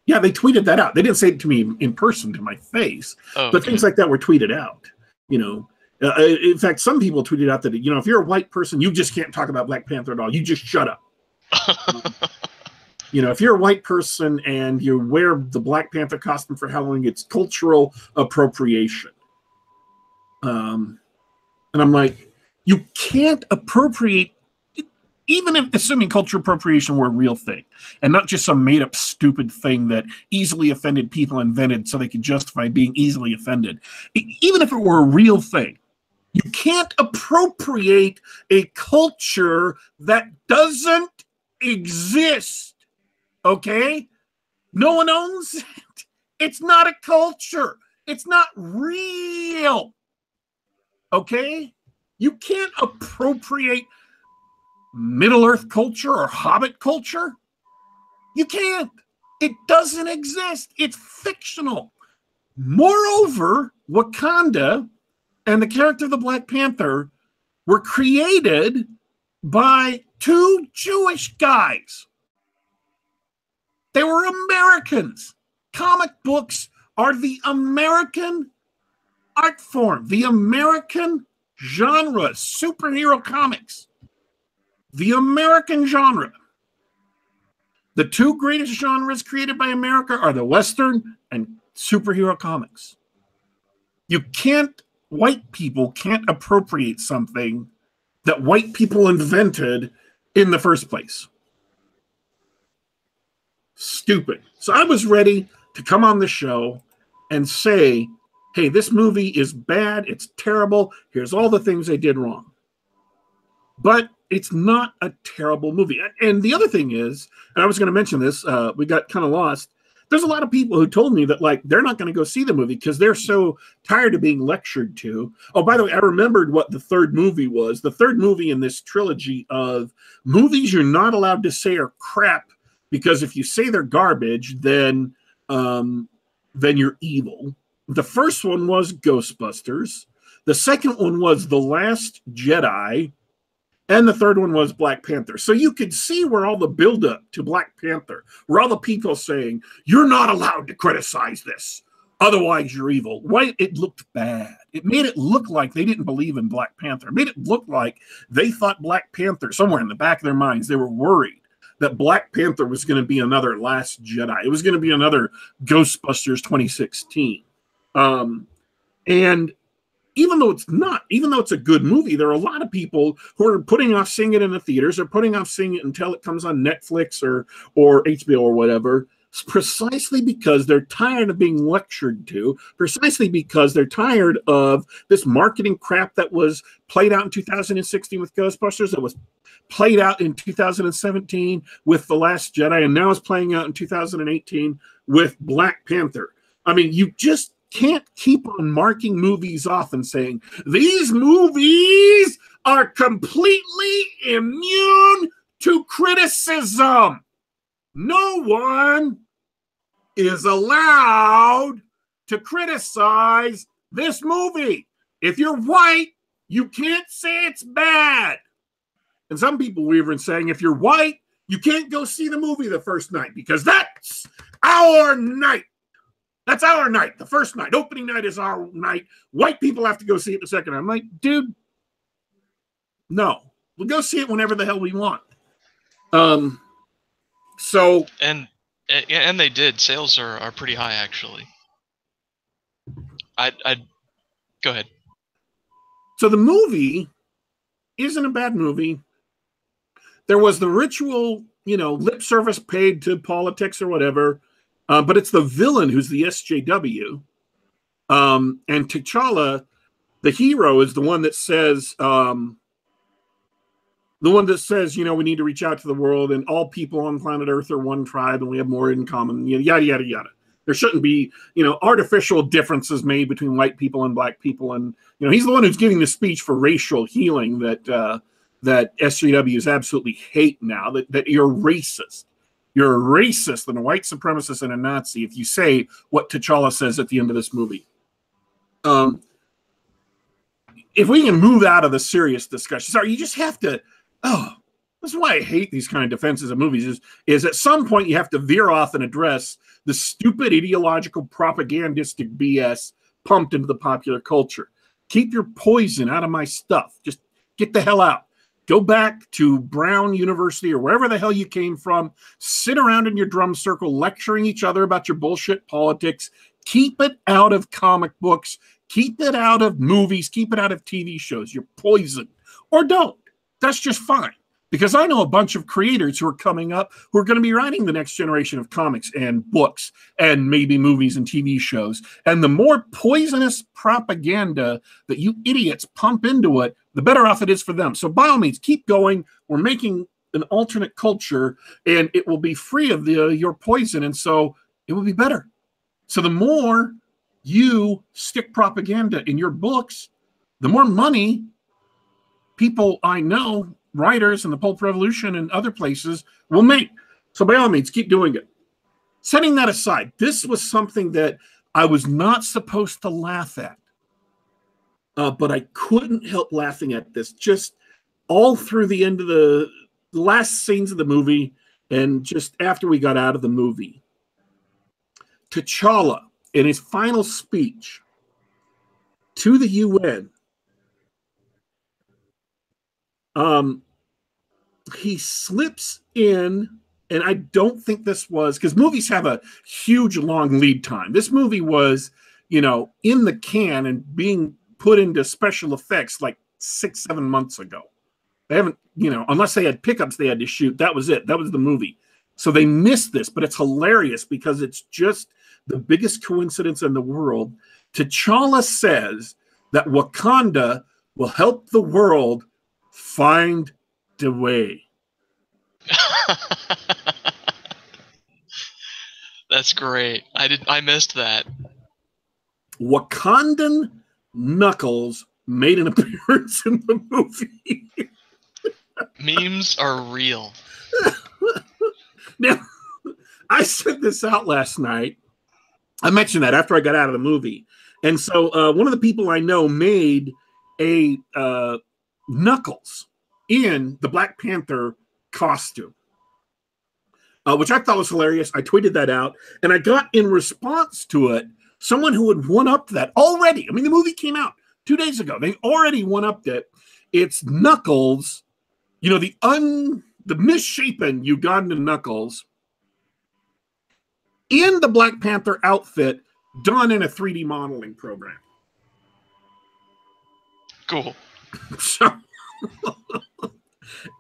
Yeah, they tweeted that out. They didn't say it to me in person to my face, but things like that were tweeted out. You know, in fact, some people tweeted out that, you know, if you're a white person, you just can't talk about Black Panther at all. You just shut up. You know, if you're a white person and you wear the Black Panther costume for Halloween, it's cultural appropriation. And I'm like, you can't appropriate, even if assuming cultural appropriation were a real thing and not just some made up stupid thing that easily offended people invented so they could justify being easily offended. Even if it were a real thing, you can't appropriate a culture that doesn't exist. Okay? No one owns it. It's not a culture. It's not real. Okay? You can't appropriate Middle-earth culture or Hobbit culture. You can't. It doesn't exist. It's fictional. Moreover, Wakanda and the character of the Black Panther were created by two Jewish guys. They were Americans. Comic books are the American art form, the American genre, superhero comics. The American genre. The two greatest genres created by America are the Western and superhero comics. White people can't appropriate something that white people invented in the first place. Stupid. So I was ready to come on the show and say, hey, this movie is bad. It's terrible. Here's all the things they did wrong. But it's not a terrible movie. And the other thing is, and I was going to mention this, we got kind of lost. There's a lot of people who told me that, like, they're not going to go see the movie because they're so tired of being lectured to. Oh, by the way, I remembered what the third movie was. The third movie in this trilogy of movies you're not allowed to say are crap, because if you say they're garbage, then you're evil. The first one was Ghostbusters. The second one was The Last Jedi. And the third one was Black Panther. So you could see where all the buildup to Black Panther, where all the people saying, you're not allowed to criticize this, otherwise you're evil. Why? It looked bad. It made it look like they didn't believe in Black Panther. It made it look like they thought Black Panther, somewhere in the back of their minds, they were worried that Black Panther was going to be another Last Jedi. It was going to be another Ghostbusters 2016. And even though it's not, even though it's a good movie, there are a lot of people who are putting off seeing it in the theaters or putting off seeing it until it comes on Netflix or HBO or whatever, precisely because they're tired of being lectured to, precisely because they're tired of this marketing crap that was played out in 2016 with Ghostbusters, that was played out in 2017 with The Last Jedi, and now is playing out in 2018 with Black Panther. I mean, you just can't keep on marking movies off and saying, these movies are completely immune to criticism. No one is allowed to criticize this movie. If you're white, you can't say it's bad. And some people were even saying if you're white, you can't go see the movie the first night because that's our night. That's our night. The first night. Opening night is our night. White people have to go see it the second night. I'm like, dude, no. We'll go see it whenever the hell we want. So and they did. Sales are pretty high, actually. I'd go ahead. So the movie isn't a bad movie. There was the ritual, lip service paid to politics or whatever, but it's the villain who's the SJW. And T'Challa, the hero, is the one that says, we need to reach out to the world, and all people on planet Earth are one tribe, and we have more in common. Yada yada yada. There shouldn't be, artificial differences made between white people and black people, and he's the one who's giving the speech for racial healing that SJWs absolutely hate now. That you're racist. You're a racist and a white supremacist and a Nazi if you say what T'Challa says at the end of this movie. If we can move out of the serious discussion, sorry, you just have to. Oh, that's why I hate these kind of defenses of movies. Is at some point you have to veer off and address the stupid ideological propagandistic BS pumped into the popular culture. Keep your poison out of my stuff. Just get the hell out. Go back to Brown University or wherever the hell you came from. Sit around in your drum circle lecturing each other about your bullshit politics. Keep it out of comic books. Keep it out of movies. Keep it out of TV shows. You're poison. Or don't. That's just fine. Because I know a bunch of creators who are coming up who are going to be writing the next generation of comics and books and maybe movies and TV shows. And the more poisonous propaganda that you idiots pump into it, the better off it is for them. So by all means, keep going. We're making an alternate culture, and it will be free of your poison, and so it will be better. So the more you stick propaganda in your books, the more money people I know, writers in the Pulp Revolution and other places, will make. So by all means, keep doing it. Setting that aside, this was something that I was not supposed to laugh at. But I couldn't help laughing at this just all through the end of the last scenes of the movie and just after we got out of the movie. T'Challa, in his final speech to the UN, he slips in, and I don't think this was, because movies have a huge long lead time. This movie was, in the can and being put into special effects like 6-7 months ago. They haven't, unless they had pickups they had to shoot, that was it. That was the movie. So they missed this, but it's hilarious because it's just the biggest coincidence in the world. T'Challa says that Wakanda will help the world find the way. That's great. I missed that. Wakandan Knuckles made an appearance in the movie. Memes are real. Now, I sent this out last night. I mentioned that after I got out of the movie. And so one of the people I know made a Knuckles in the Black Panther costume, which I thought was hilarious. I tweeted that out, and I got in response to it someone who had one-upped that already. I mean, the movie came out 2 days ago. They already one-upped it. It's Knuckles, the misshapen Ugandan Knuckles in the Black Panther outfit done in a 3D modeling program. Cool. So,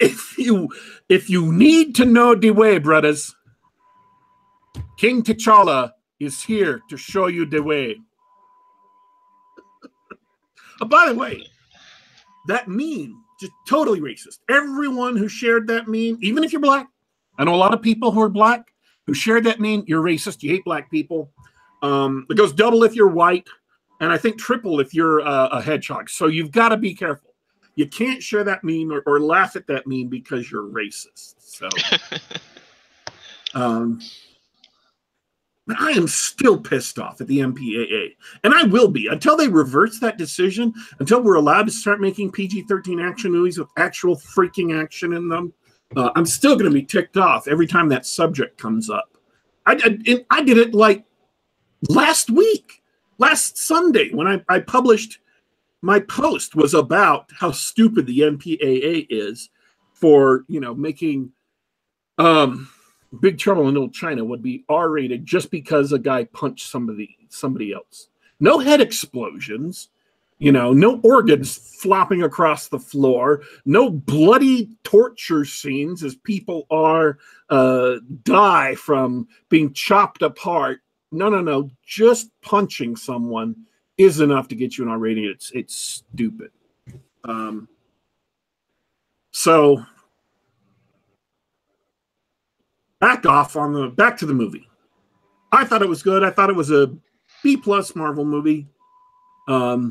if you need to know the way, brothers, King T'Challa is here to show you the way. By the way, that meme, just totally racist. Everyone who shared that meme, even if you're black, I know a lot of people who are black who shared that meme, you're racist, you hate black people. It goes double if you're white, and I think triple if you're a hedgehog. So you've got to be careful. You can't share that meme or laugh at that meme because you're racist. So, I am still pissed off at the MPAA, and I will be until they reverse that decision. Until we're allowed to start making PG-13 action movies with actual freaking action in them, I'm still going to be ticked off every time that subject comes up. I did it like last week, last Sunday, when I published my post was about how stupid the MPAA is for making Big Trouble in Little China would be R-rated just because a guy punched somebody else. No head explosions, no organs flopping across the floor, no bloody torture scenes as people die from being chopped apart. No. Just punching someone is enough to get you an R rating. It's stupid. So back to the movie. I thought it was good. I thought it was a B+ Marvel movie. A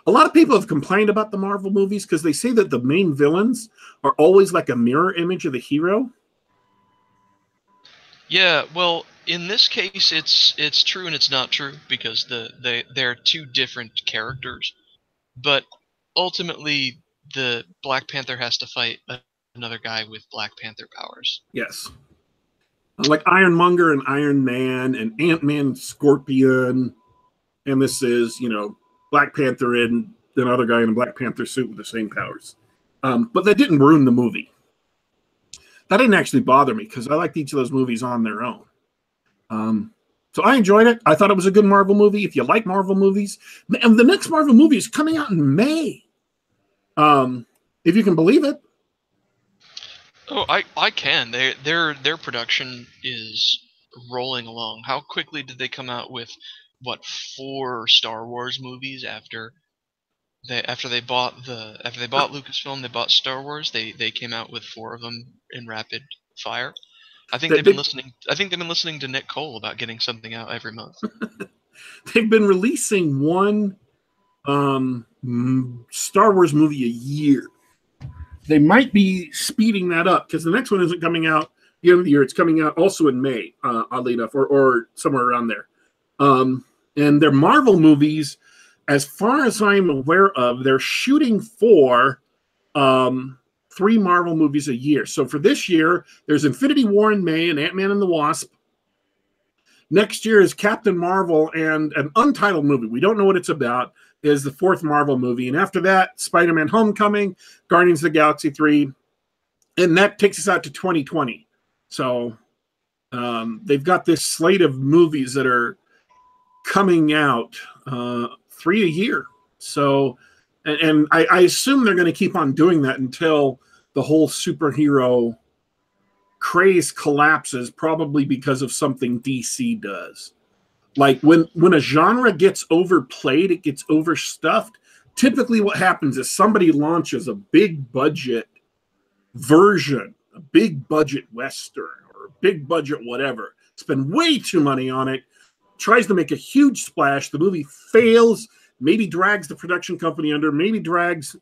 lot of people have complained about the Marvel movies because they say that the main villains are always like a mirror image of the hero. Yeah, well, in this case, it's true and it's not true because they're two different characters. But ultimately, the Black Panther has to fight another guy with Black Panther powers. Yes. Like Ironmonger and Iron Man and Ant-Man, Scorpion. And this is, Black Panther and another guy in a Black Panther suit with the same powers. But that didn't ruin the movie. That didn't actually bother me because I liked each of those movies on their own. So I enjoyed it. I thought it was a good Marvel movie. If you like Marvel movies, and the next Marvel movie is coming out in May. If you can believe it. Oh, I can. Their production is rolling along. How quickly did they come out with 4 Star Wars movies after they bought Lucasfilm, they bought Star Wars. They came out with 4 of them in rapid fire. I think they've been listening to Nick Cole about getting something out every month. They've been releasing one Star Wars movie a year. They might be speeding that up because the next one isn't coming out the end of the year. It's coming out also in May, oddly enough, or somewhere around there. And their Marvel movies, as far as I'm aware of, they're shooting for 3 Marvel movies a year. So for this year, there's Infinity War in May and Ant-Man and the Wasp. Next year is Captain Marvel and an untitled movie. We don't know what it's about. Is the 4th Marvel movie. And after that, Spider-Man Homecoming, Guardians of the Galaxy 3. And that takes us out to 2020. So they've got this slate of movies that are coming out 3 a year. So, and I assume they're going to keep on doing that until the whole superhero craze collapses, probably because of something DC does. Like when a genre gets overplayed, it gets overstuffed. Typically what happens is somebody launches a big budget version, a big budget Western or a big budget whatever, spend way too money on it, tries to make a huge splash. The movie fails, maybe drags the production company under, maybe drags,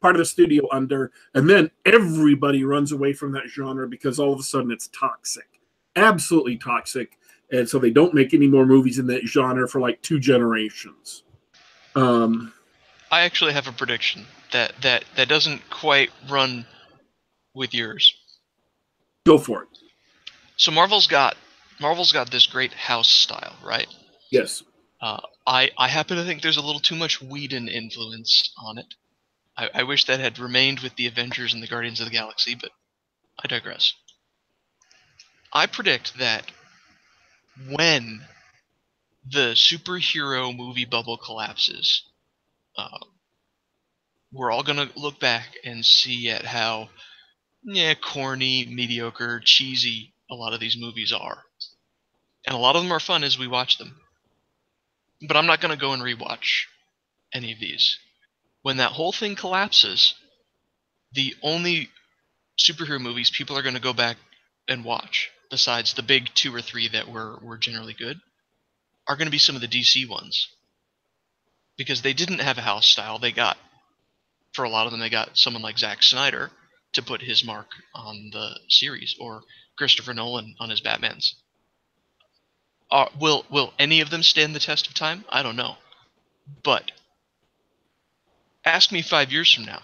part of the studio under, and then everybody runs away from that genre because all of a sudden it's toxic, absolutely toxic. And so they don't make any more movies in that genre for like 2 generations. I actually have a prediction that doesn't quite run with yours. Go for it. So Marvel's got this great house style, right? Yes. I happen to think there's a little too much Whedon influence on it. I wish that had remained with the Avengers and the Guardians of the Galaxy, but I digress. I predict that when the superhero movie bubble collapses, we're all gonna look back and see at how corny, mediocre, cheesy a lot of these movies are. And a lot of them are fun as we watch them. But I'm not gonna go and rewatch any of these. When that whole thing collapses, the only superhero movies people are gonna go back and watch, besides the big 2 or 3 that were generally good, are going to be some of the DC ones. Because they didn't have a house style. For a lot of them, they got someone like Zack Snyder to put his mark on the series, or Christopher Nolan on his Batmans. Will any of them stand the test of time? I don't know. But ask me 5 years from now.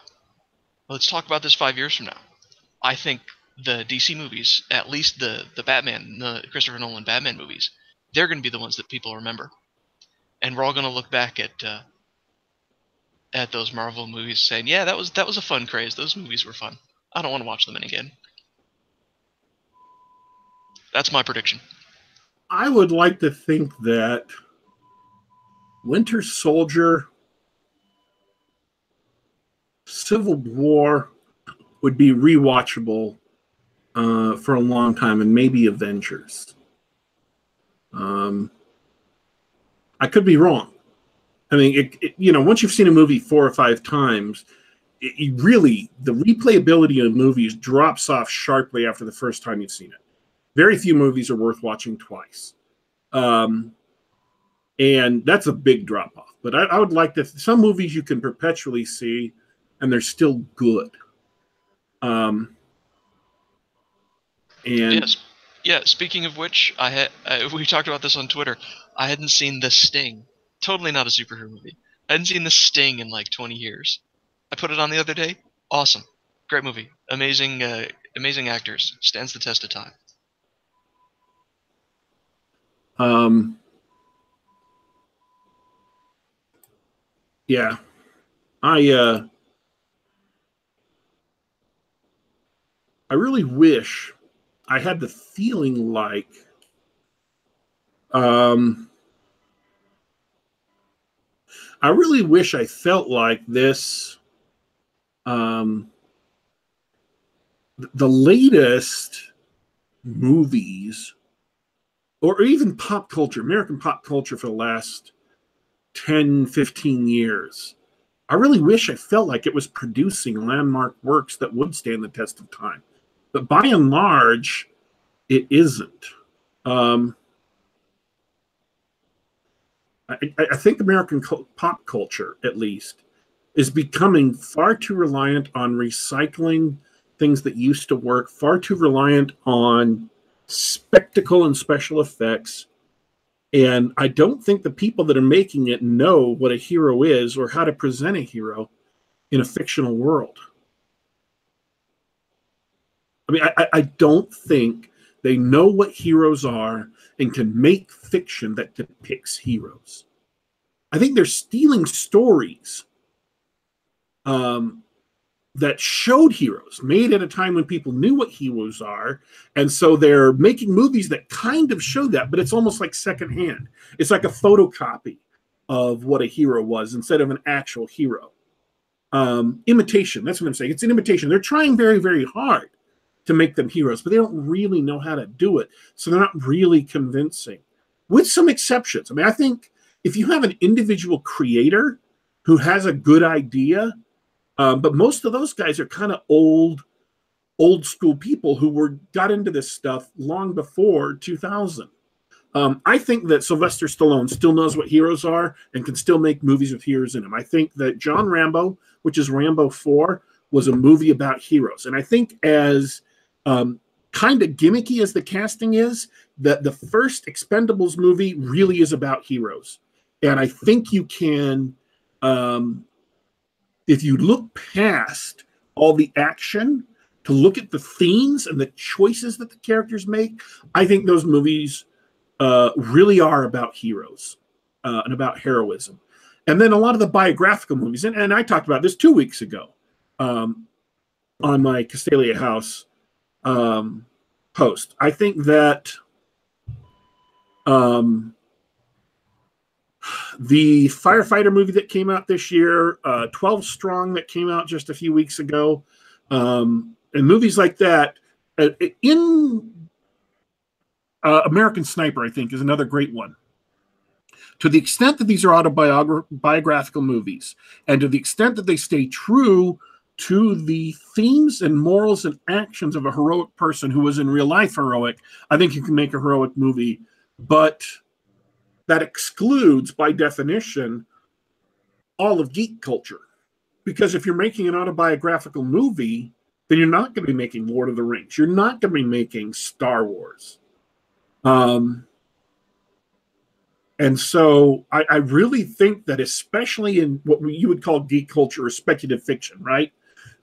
Let's talk about this 5 years from now. I think the DC movies, at least the Batman, the Christopher Nolan Batman movies, they're going to be the ones that people remember, and we're all going to look back at those Marvel movies saying, "Yeah, that was a fun craze. Those movies were fun. I don't want to watch them again." That's my prediction. I would like to think that Winter Soldier, Civil War would be rewatchable for a long time, and maybe Avengers. I could be wrong. I mean, once you've seen a movie 4 or 5 times, the replayability of movies drops off sharply after the first time you've seen it. Very few movies are worth watching twice. And that's a big drop off. But I would like to, some movies you can perpetually see and they're still good. And yes. Yeah, speaking of which, we talked about this on Twitter. I hadn't seen The Sting. Totally not a superhero movie. I hadn't seen The Sting in like 20 years. I put it on the other day. Awesome. Great movie. Amazing actors. Stands the test of time. Yeah. I really wish I had the feeling like I really wish I felt like this the latest movies or even pop culture, American pop culture for the last 10, 15 years. I really wish I felt like it was producing landmark works that would stand the test of time. But by and large, it isn't. I think American pop culture, at least, is becoming far too reliant on recycling things that used to work, far too reliant on spectacle and special effects. And I don't think the people that are making it know what a hero is or how to present a hero in a fictional world. I mean, I don't think they know what heroes are and can make fiction that depicts heroes. I think they're stealing stories that showed heroes, made at a time when people knew what heroes are. And so they're making movies that kind of show that, but it's almost like secondhand. It's like a photocopy of what a hero was instead of an actual hero. Imitation, that's what I'm saying. It's an imitation. They're trying very, very hard to make them heroes, but they don't really know how to do it. So they're not really convincing, with some exceptions. I mean, I think if you have an individual creator who has a good idea, but most of those guys are kind of old school people who got into this stuff long before 2000. I think that Sylvester Stallone still knows what heroes are and can still make movies with heroes in them. I think that John Rambo, which is Rambo 4, was a movie about heroes. And I think as kind of gimmicky as the casting is, that the first Expendables movie really is about heroes. And I think you can, if you look past all the action to look at the themes and the choices that the characters make, I think those movies really are about heroes and about heroism. And then a lot of the biographical movies, and I talked about this 2 weeks ago on my Castalia House post. I think that the firefighter movie that came out this year, 12 Strong that came out just a few weeks ago, and movies like that, American Sniper, I think, is another great one. To the extent that these are autobiographical movies, and to the extent that they stay true to the themes and morals and actions of a heroic person who was in real life heroic, I think you can make a heroic movie. But that excludes, by definition, all of geek culture. Because if you're making an autobiographical movie, then you're not going to be making Lord of the Rings. You're not going to be making Star Wars. And so I really think that, especially in what you would call geek culture or speculative fiction, right?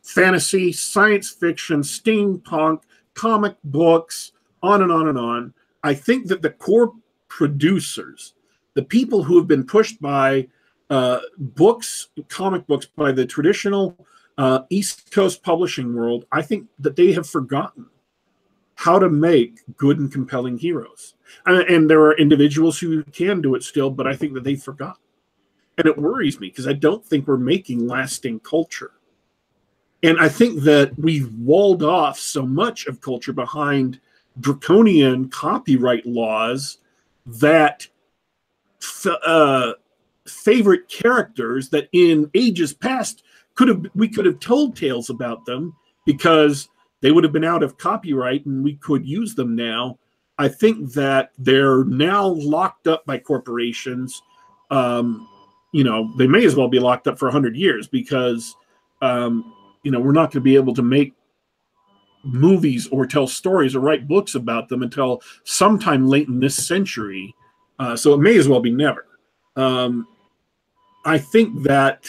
Fantasy, science fiction, steampunk, comic books, on and on and on. I think that the core producers, the people who have been pushed by books, comic books, by the traditional East Coast publishing world, I think that they have forgotten how to make good and compelling heroes. And there are individuals who can do it still, but I think that they've forgotten. And it worries me because I don't think we're making lasting culture. And I think that we've walled off so much of culture behind draconian copyright laws that favorite characters that in ages past we could have told tales about them because they would have been out of copyright and we could use them now. I think that they're now locked up by corporations. They may as well be locked up for 100 years because, we're not going to be able to make movies or tell stories or write books about them until sometime late in this century. So it may as well be never. I think that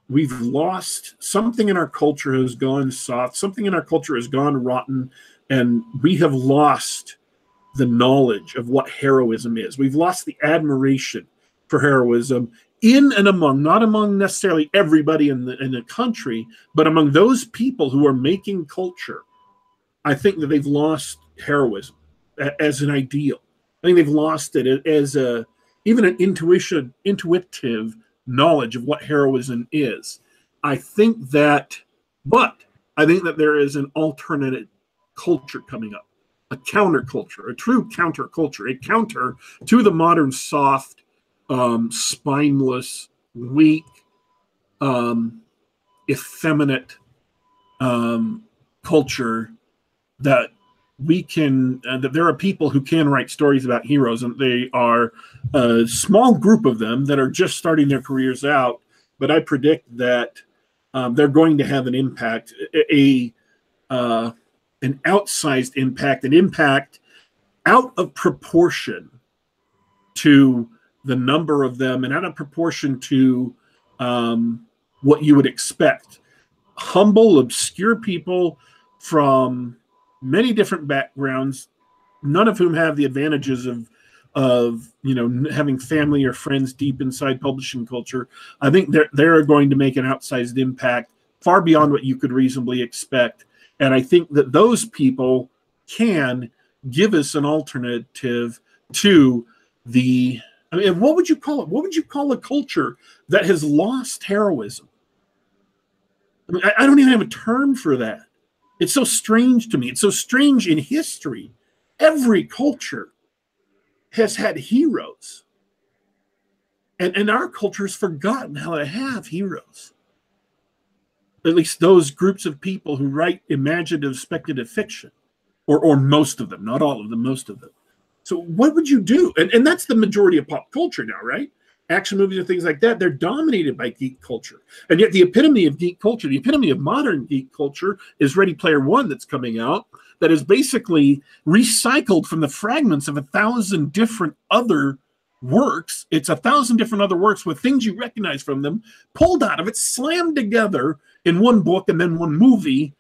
we've lost something in our culture has gone soft, something in our culture has gone rotten, and we have lost the knowledge of what heroism is. We've lost the admiration for heroism in and among, not among necessarily everybody in the country, but among those people who are making culture. I think that they've lost heroism as an ideal. I think they've lost it as even an intuitive knowledge of what heroism is. I think that there is an alternate culture coming up, a counterculture, a true counterculture, a counter to the modern soft, spineless, weak, effeminate culture that we can, that there are people who can write stories about heroes, and they are a small group of them that are just starting their careers out. But I predict that they're going to have an impact, an outsized impact, an impact out of proportion to the number of them and out of proportion to what you would expect. Humble, obscure people from many different backgrounds, none of whom have the advantages of having family or friends deep inside publishing culture. I think they're going to make an outsized impact far beyond what you could reasonably expect. And I think that those people can give us an alternative to what would you call it? What would you call a culture that has lost heroism? I don't even have a term for that. It's so strange to me. It's so strange in history. Every culture has had heroes. And our culture has forgotten how to have heroes. At least those groups of people who write imaginative, speculative fiction. Or most of them, not all of them, most of them. So what would you do? And that's the majority of pop culture now, right? Action movies and things like that, they're dominated by geek culture. And yet the epitome of geek culture, the epitome of modern geek culture is Ready Player One that's coming out, that is basically recycled from the fragments of 1,000 different other works. It's 1,000 different other works with things you recognize from them, pulled out of it, slammed together in one book and then one movie.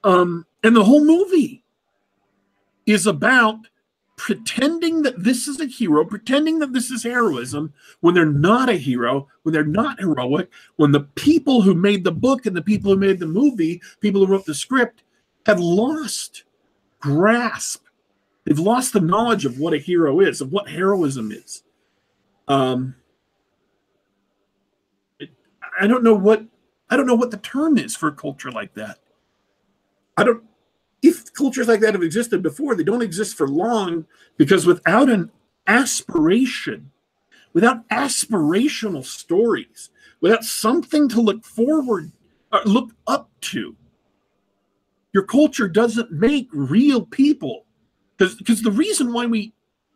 And the whole movie is about pretending that this is a hero, pretending that this is heroism, when they're not a hero, when they're not heroic, when the people who made the book and the people who made the movie, people who wrote the script, have lost grasp. They've lost the knowledge of what a hero is, of what heroism is. I don't know what the term is for a culture like that. If cultures like that have existed before, they don't exist for long, because without an aspiration, without aspirational stories, without something to look forward, look up to, your culture doesn't make real people. Because the reason why we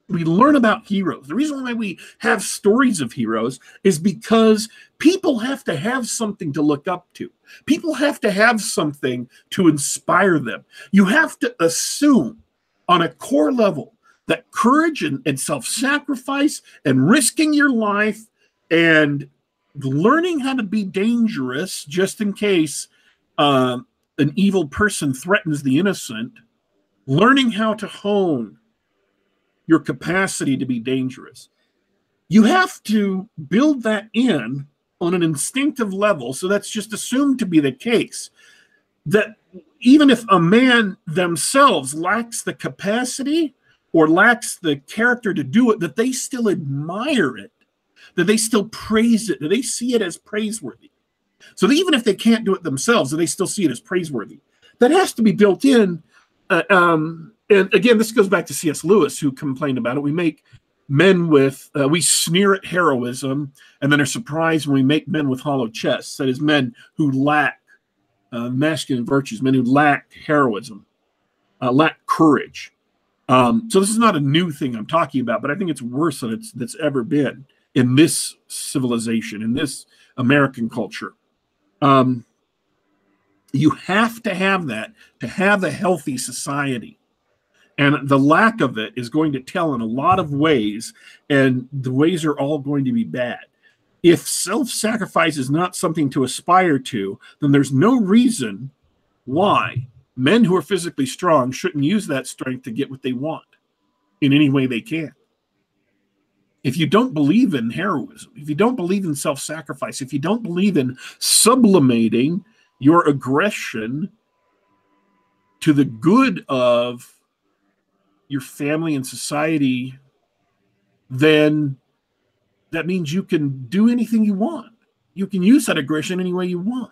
learn about heroes, the reason why we have stories of heroes is because people have to have something to look up to. People have to have something to inspire them. You have to assume on a core level that courage and self-sacrifice and risking your life and learning how to be dangerous just in case an evil person threatens the innocent, learning how to hone your capacity to be dangerous. You have to build that in on an instinctive level, so that's just assumed to be the case. That even if a man themselves lacks the capacity or lacks the character to do it, that they still admire it, that they still praise it, that they see it as praiseworthy. So that even if they can't do it themselves, that they still see it as praiseworthy. That has to be built in. And again, this goes back to C.S. Lewis, who complained about it. We make men with, we sneer at heroism, and then are surprised when we make men with hollow chests. That is, men who lack masculine virtues, men who lack heroism, lack courage. So this is not a new thing I'm talking about, but I think it's worse than that's ever been in this civilization, in this American culture. You have to have that to have a healthy society. And the lack of it is going to tell in a lot of ways, and the ways are all going to be bad. If self-sacrifice is not something to aspire to, then there's no reason why men who are physically strong shouldn't use that strength to get what they want in any way they can. If you don't believe in heroism, if you don't believe in self-sacrifice, if you don't believe in sublimating your aggression to the good of your family and society, then that means you can do anything you want. You can use that aggression any way you want.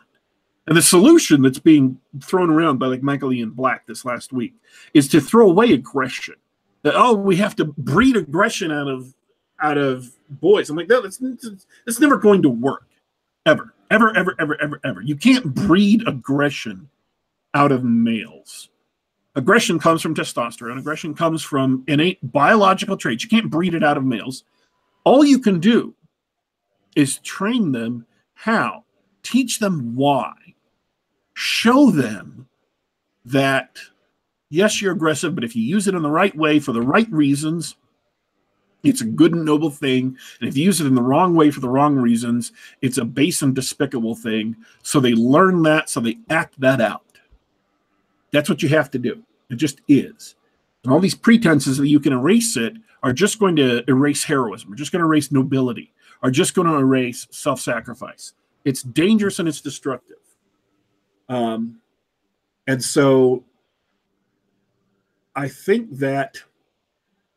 And the solution that's being thrown around by like Michael Ian Black this last week is to throw away aggression. That, oh, we have to breed aggression out of boys. I'm like, no, that's never going to work. Ever. You can't breed aggression out of males. Aggression comes from testosterone. Aggression comes from innate biological traits. You can't breed it out of males. All you can do is train them how, teach them why, show them that, yes, you're aggressive, but if you use it in the right way for the right reasons, it's a good and noble thing. And if you use it in the wrong way for the wrong reasons, it's a base and despicable thing. So they learn that, so they act that out. That's what you have to do. It just is. And all these pretenses that you can erase it are just going to erase heroism, are just going to erase nobility, are just going to erase self-sacrifice. It's dangerous and it's destructive. And so I think that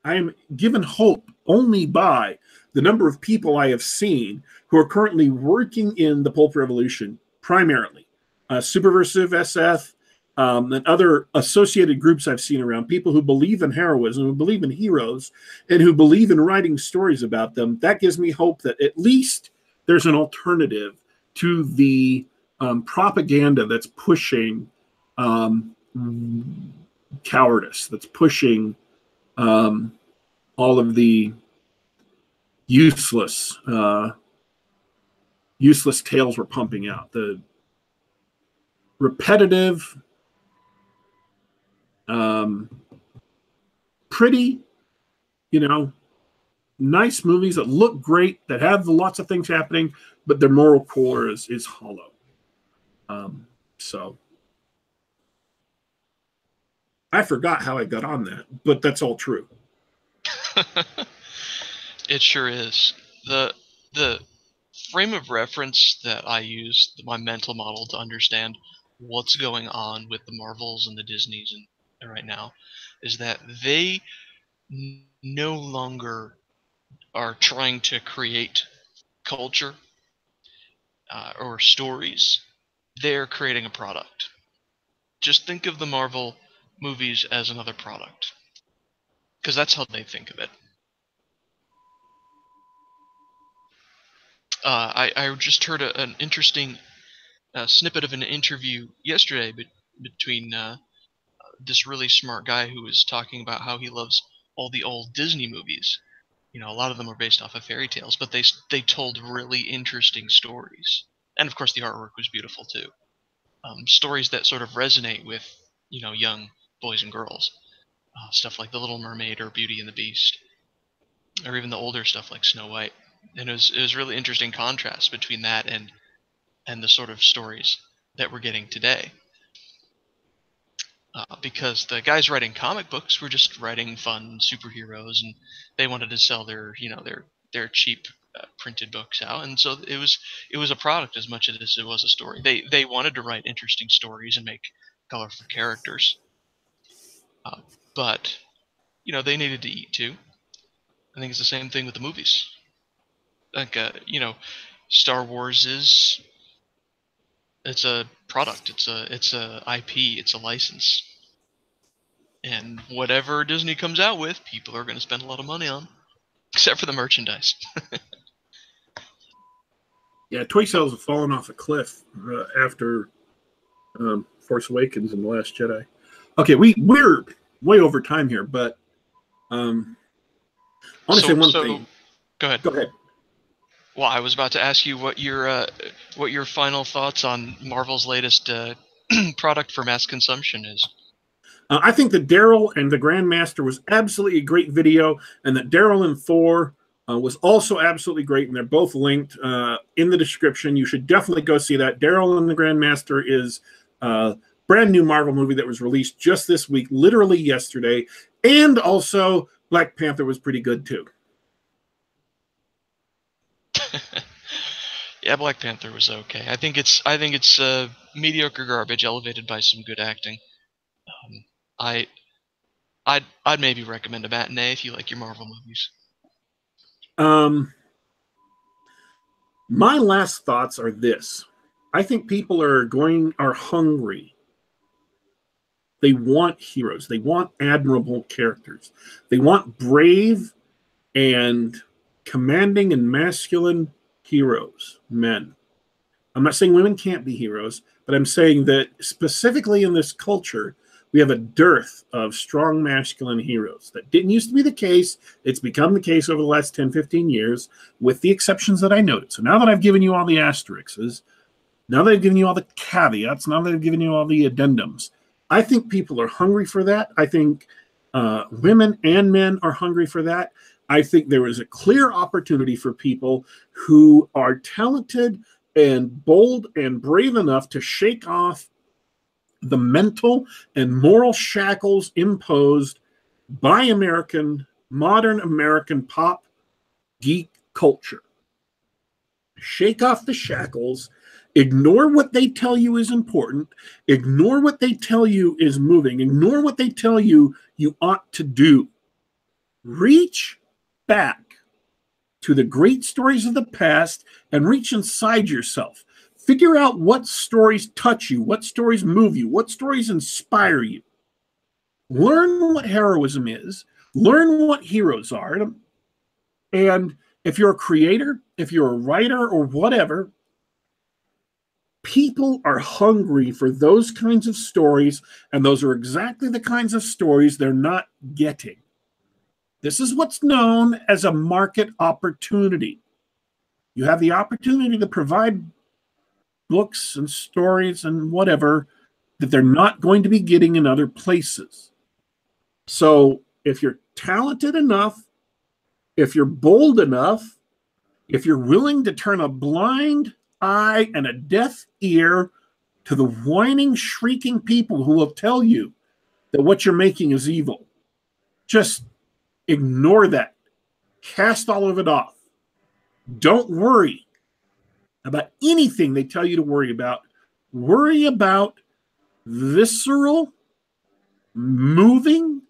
I am given hope only by the number of people I have seen who are currently working in the pulp revolution, primarily. Superversive SF, and other associated groups I've seen around, people who believe in heroism, who believe in heroes, and who believe in writing stories about them. That gives me hope that at least there's an alternative to the propaganda that's pushing cowardice, that's pushing all of the useless tales we're pumping out, the repetitive, pretty, nice movies that look great, that have lots of things happening, but their moral core is hollow. So I forgot how I got on that, but that's all true. It sure is. The frame of reference that I use, my mental model to understand what's going on with the Marvels and the Disneys and right now, is that they no longer are trying to create culture or stories. They're creating a product. Just think of the Marvel movies as another product, because that's how they think of it. I just heard an interesting snippet of an interview yesterday between this really smart guy who was talking about how he loves all the old Disney movies. A lot of them are based off of fairy tales, but they told really interesting stories, and of course the artwork was beautiful too. Stories that sort of resonate with young boys and girls. stuff like The Little Mermaid or Beauty and the Beast, or even the older stuff like Snow White. And it was really interesting contrast between that and the sort of stories that we're getting today. Because the guys writing comic books were just writing fun superheroes, and they wanted to sell their cheap printed books out, and so it was a product as much as it was a story. They wanted to write interesting stories and make colorful characters, but they needed to eat too. I think it's the same thing with the movies. Like Star Wars it's a product. It's a IP. It's a license. And whatever Disney comes out with, people are going to spend a lot of money on, except for the merchandise. Yeah, toy sales have fallen off a cliff after Force Awakens and The Last Jedi. Okay, we're way over time here, but I want to say one thing. Go ahead. Go ahead. Well, I was about to ask you what your final thoughts on Marvel's latest product for mass consumption is. I think that Daryl and the Grandmaster was absolutely a great video, and that Daryl and Thor was also absolutely great, and they're both linked in the description. You should definitely go see that. Daryl and the Grandmaster is a brand new Marvel movie that was released just this week, literally yesterday, and also Black Panther was pretty good too. Yeah, Black Panther was okay. I think it's mediocre garbage elevated by some good acting. I'd maybe recommend a matinee if you like your Marvel movies. My last thoughts are this. I think people are hungry. They want heroes. They want admirable characters. They want brave and commanding and masculine heroes, men. I'm not saying women can't be heroes, but I'm saying that specifically in this culture, we have a dearth of strong masculine heroes. That didn't used to be the case. It's become the case over the last 10, 15 years, with the exceptions that I noted. So now that I've given you all the asterisks, now that I've given you all the caveats, now that I've given you all the addendums, I think people are hungry for that. I think women and men are hungry for that. I think there is a clear opportunity for people who are talented and bold and brave enough to shake off the mental and moral shackles imposed by modern American pop geek culture. Shake off the shackles, ignore what they tell you is important, ignore what they tell you is moving, ignore what they tell you you ought to do. Reach back to the great stories of the past and reach inside yourself. Figure out what stories touch you, what stories move you, what stories inspire you. Learn what heroism is. Learn what heroes are. And if you're a creator, if you're a writer or whatever, people are hungry for those kinds of stories, and those are exactly the kinds of stories they're not getting. This is what's known as a market opportunity. You have the opportunity to provide books and stories and whatever that they're not going to be getting in other places. So if you're talented enough, if you're bold enough, if you're willing to turn a blind eye and a deaf ear to the whining, shrieking people who will tell you that what you're making is evil, just ignore that. Cast all of it off. Don't worry about anything they tell you to worry about. Worry about visceral, moving,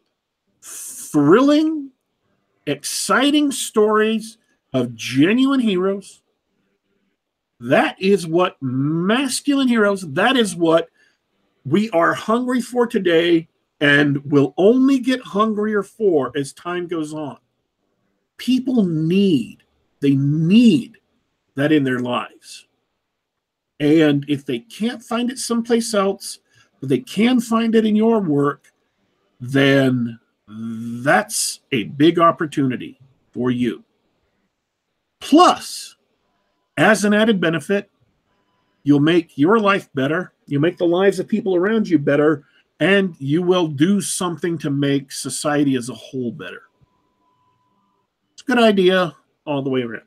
thrilling, exciting stories of genuine heroes. That is what masculine heroes, that is what we are hungry for today and will only get hungrier for as time goes on. People need that in their lives. And if they can't find it someplace else, but they can find it in your work, then that's a big opportunity for you. Plus, as an added benefit, you'll make your life better. You make the lives of people around you better and you will do something to make society as a whole better. It's a good idea all the way around.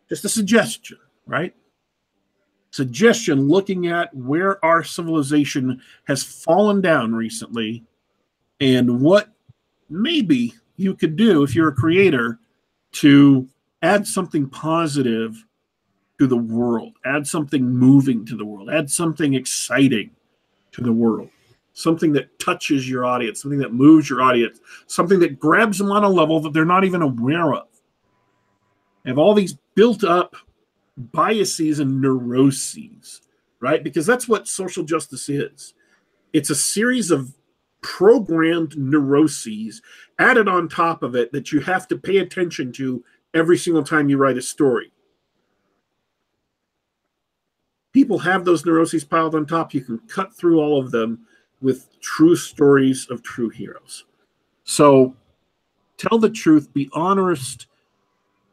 Just a suggestion, right? Suggestion looking at where our civilization has fallen down recently and what maybe you could do if you're a creator to add something positive to the world, add something moving to the world, add something exciting to the world, something that touches your audience, something that moves your audience, something that grabs them on a level that they're not even aware of. They have all these built up biases and neuroses, right? Because that's what social justice is. It's a series of programmed neuroses added on top of it that you have to pay attention to every single time you write a story. People have those neuroses piled on top. You can cut through all of them with true stories of true heroes. So tell the truth, be honest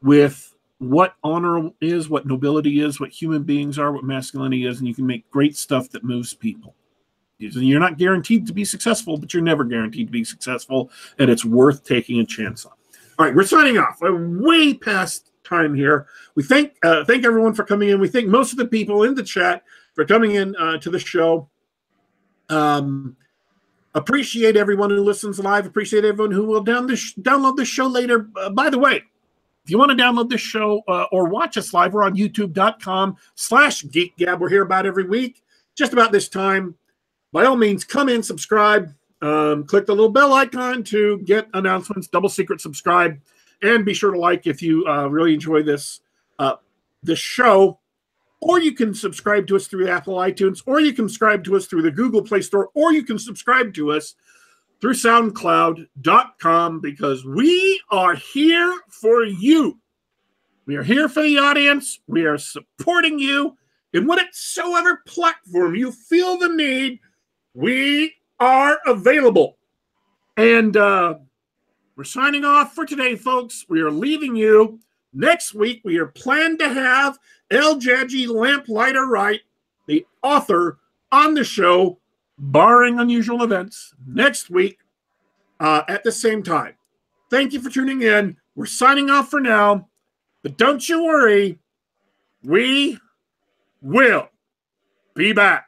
with what honor is, what nobility is, what human beings are, what masculinity is, and you can make great stuff that moves people. You're not guaranteed to be successful, but you're never guaranteed to be successful, and it's worth taking a chance on. All right, we're signing off. We're way past time here. We thank everyone for coming in. We thank most of the people in the chat for coming in to the show. Appreciate everyone who listens live. Appreciate everyone who will download this show later. By the way, if you want to download this show or watch us live, we're on youtube.com/Geek Gab. We're here about every week, just about this time. By all means, come in, subscribe, click the little bell icon to get announcements, double secret subscribe, and be sure to like if you really enjoy this show. Or you can subscribe to us through Apple iTunes, or you can subscribe to us through the Google Play Store, or you can subscribe to us through SoundCloud.com, because we are here for you. We are here for the audience. We are supporting you in whatsoever platform you feel the need. We are available. And we're signing off for today, folks. We are leaving you. Next week, we are planned to have El Jadji Lamplighter Wright, the author, on the show, barring unusual events, next week at the same time. Thank you for tuning in. We're signing off for now, but don't you worry. We will be back.